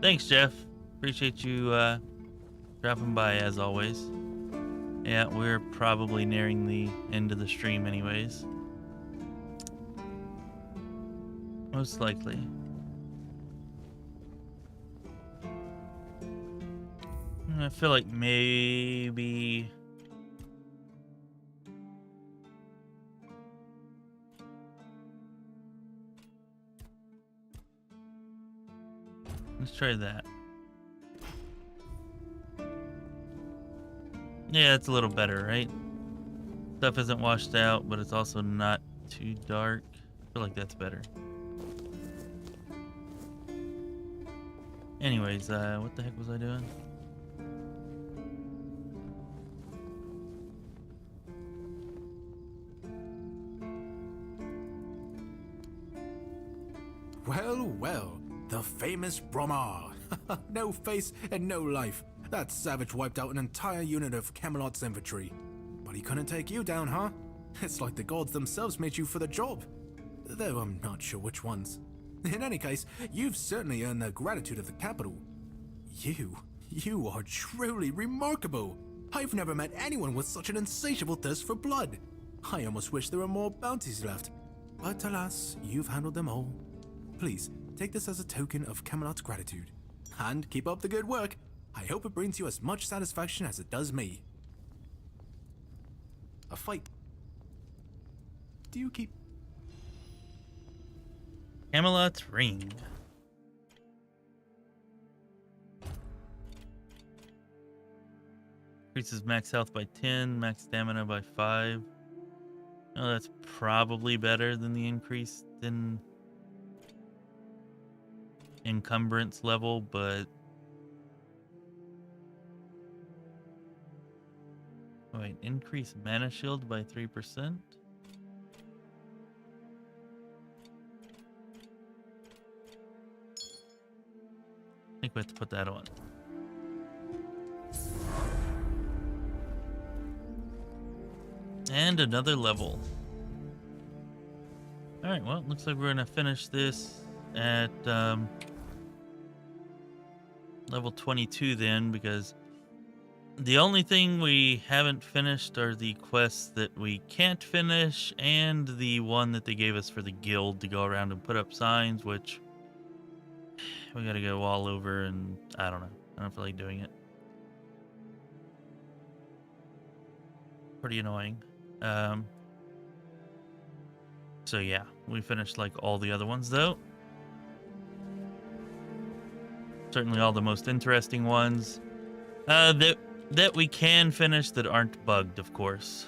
Thanks, Jeff. Appreciate you dropping by as always. Yeah, we're probably nearing the end of the stream anyways. Most likely. I feel like maybe... Let's try that. Yeah, it's a little better, right? Stuff isn't washed out, but it's also not too dark. I feel like that's better. Anyways, what the heck was I doing? Well, well, the famous Bromar. No face and no life. That savage wiped out an entire unit of Camelot's infantry. But he couldn't take you down, huh? It's like the gods themselves made you for the job. Though I'm not sure which ones. In any case, you've certainly earned the gratitude of the capital. You are truly remarkable. I've never met anyone with such an insatiable thirst for blood. I almost wish there were more bounties left. But alas, you've handled them all. Please, take this as a token of Camelot's gratitude. And keep up the good work. I hope it brings you as much satisfaction as it does me. A fight. Do you keep... Camelot's Ring. Increases max health by 10, max stamina by 5. Oh, that's probably better than the increase in encumbrance level, but... Wait, increase mana shield by 3%? I think we have to put that on. And another level. Alright, well, looks like we're gonna finish this at level 22 then, because the only thing we haven't finished are the quests that we can't finish, and the one that they gave us for the guild to go around and put up signs, which we gotta go all over, and I don't know. I don't feel like doing it. Pretty annoying. So yeah, we finished like all the other ones though. Certainly all the most interesting ones. That we can finish that aren't bugged, of course.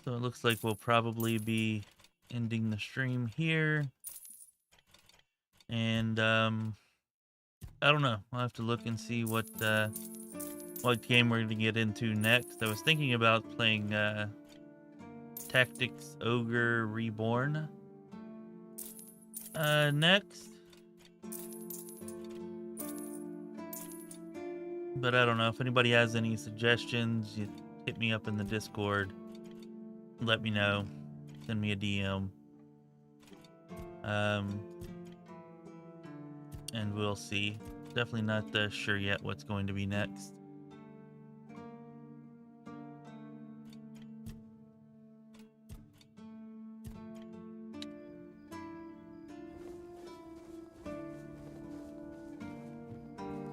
So it looks like we'll probably be ending the stream here. And I don't know. I'll have to look and see what game we're gonna get into next. I was thinking about playing Tactics Ogre Reborn next. But I don't know. If anybody has any suggestions, you hit me up in the Discord. Let me know. Send me a DM. And we'll see. Definitely not sure yet what's going to be next.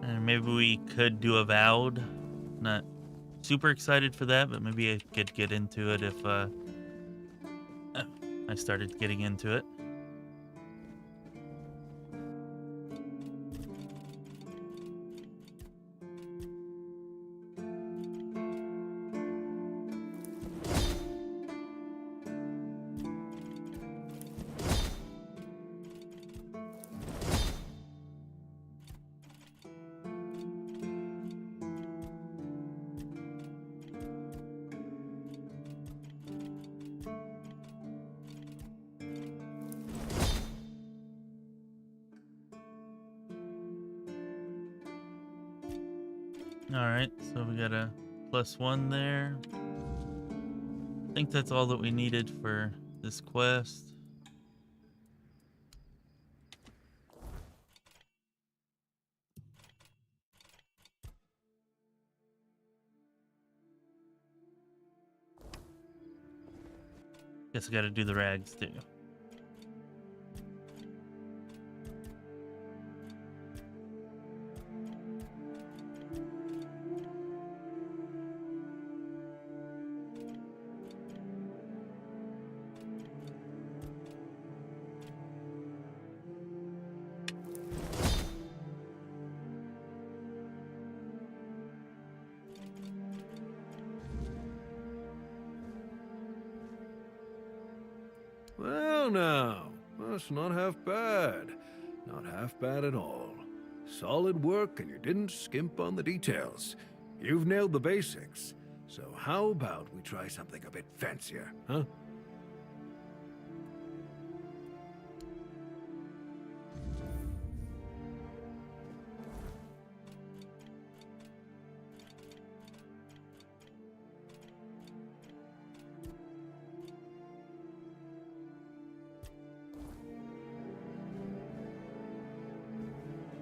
And maybe we could do Avowed. Not super excited for that, but maybe I could get into it if I started getting into it. Alright, so we got a +1 there. I think that's all that we needed for this quest. Guess I gotta do the rags too. Well now, that's not half bad. Not half bad at all. Solid work, and you didn't skimp on the details. You've nailed the basics. So how about we try something a bit fancier, huh?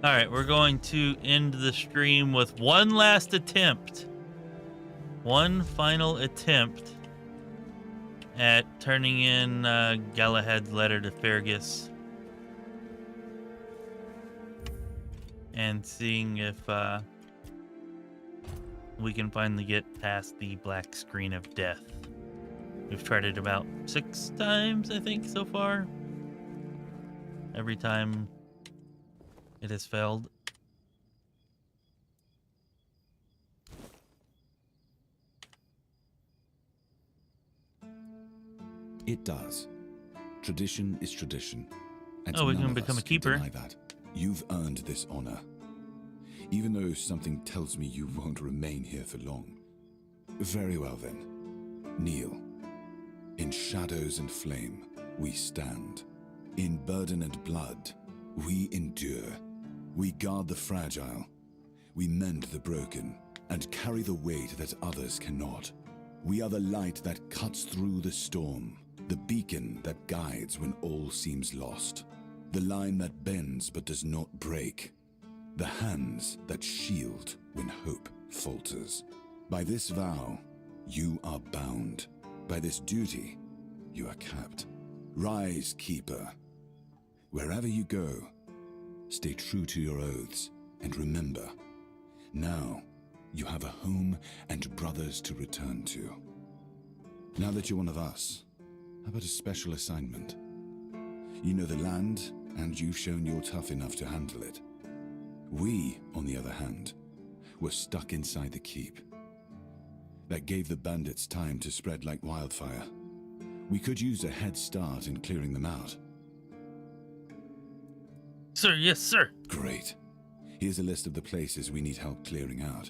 All right, we're going to end the stream with one last attempt. One final attempt at turning in Galahad's letter to Fergus. And seeing if we can finally get past the black screen of death. We've tried it about 6 times, I think, so far. Every time it has failed. It does. Tradition is tradition. And oh, we none can of become us a keeper. Deny that. You've earned this honor. Even though something tells me you won't remain here for long. Very well then. Kneel. In shadows and flame, we stand. In burden and blood, we endure. We guard the fragile. We mend the broken and carry the weight that others cannot. We are the light that cuts through the storm, the beacon that guides when all seems lost, the line that bends but does not break, the hands that shield when hope falters. By this vow, you are bound. By this duty, you are capped. Rise, keeper. Wherever you go, Stay true to your oaths, and remember, now you have a home and brothers to return to. Now that you're one of us, how about a special assignment? You know the land, and you've shown you're tough enough to handle it. We, on the other hand, were stuck inside the keep. That gave the bandits time to spread like wildfire. We could use a head start in clearing them out. Sir, yes, sir. Great. Here's a list of the places we need help clearing out.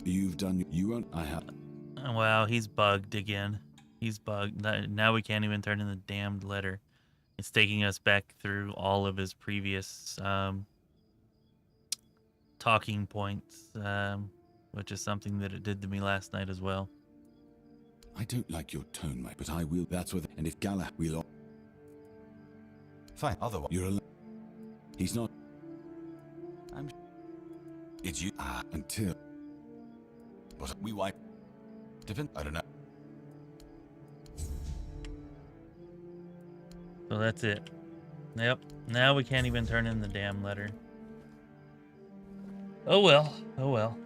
You've done... You won't... I have... Wow, he's bugged again. He's bugged. Now we can't even turn in the damned letter. It's taking us back through all of his previous talking points, which is something that it did to me last night as well. I don't like your tone, Mike, but I will. That's what... And if Gala will... Fine, otherwise... You're alone. He's not... It's you... until... But we wipe... Different... I don't know. So that's it. Yep. Now we can't even turn in the damn letter. Oh well. Oh well.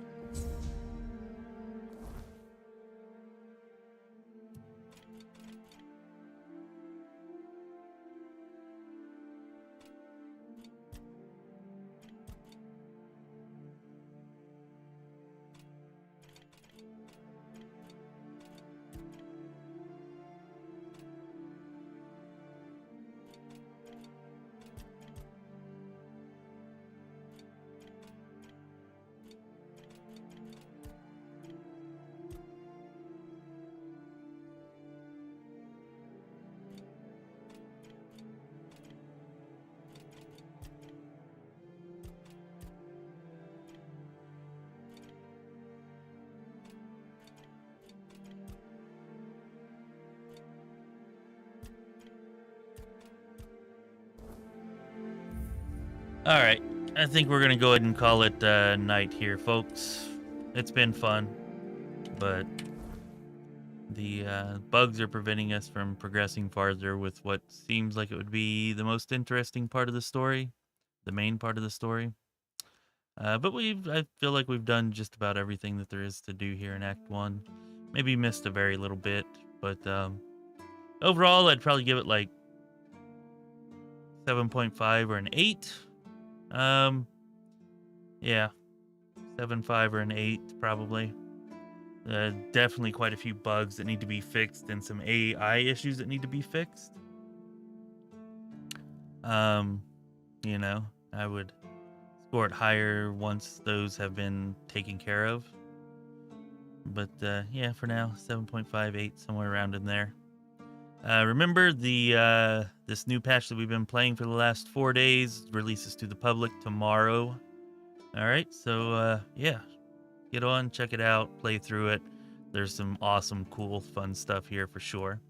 All right, I think we're gonna go ahead and call it night here, folks. It's been fun, but the bugs are preventing us from progressing farther with what seems like it would be the most interesting part of the story, the main part of the story. But I feel like we've done just about everything that there is to do here in Act 1. Maybe missed a very little bit, but overall, I'd probably give it like 7.5 or an 8. Yeah, 7.5 or an 8 probably. Definitely quite a few bugs that need to be fixed and some AI issues that need to be fixed. You know, I would score it higher once those have been taken care of. But yeah, for now, 7.5, 8, somewhere around in there. Remember the this new patch that we've been playing for the last 4 days releases to the public tomorrow. All right, so yeah, get on, check it out, play through it. There's some awesome, cool, fun stuff here for sure.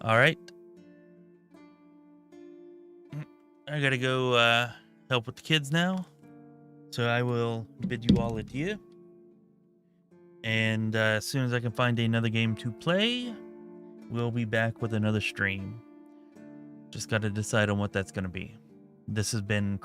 All right, I gotta go help with the kids now, so I will bid you all adieu. And as soon as I can find another game to play, we'll be back with another stream. Just got to decide on what that's going to be. This has been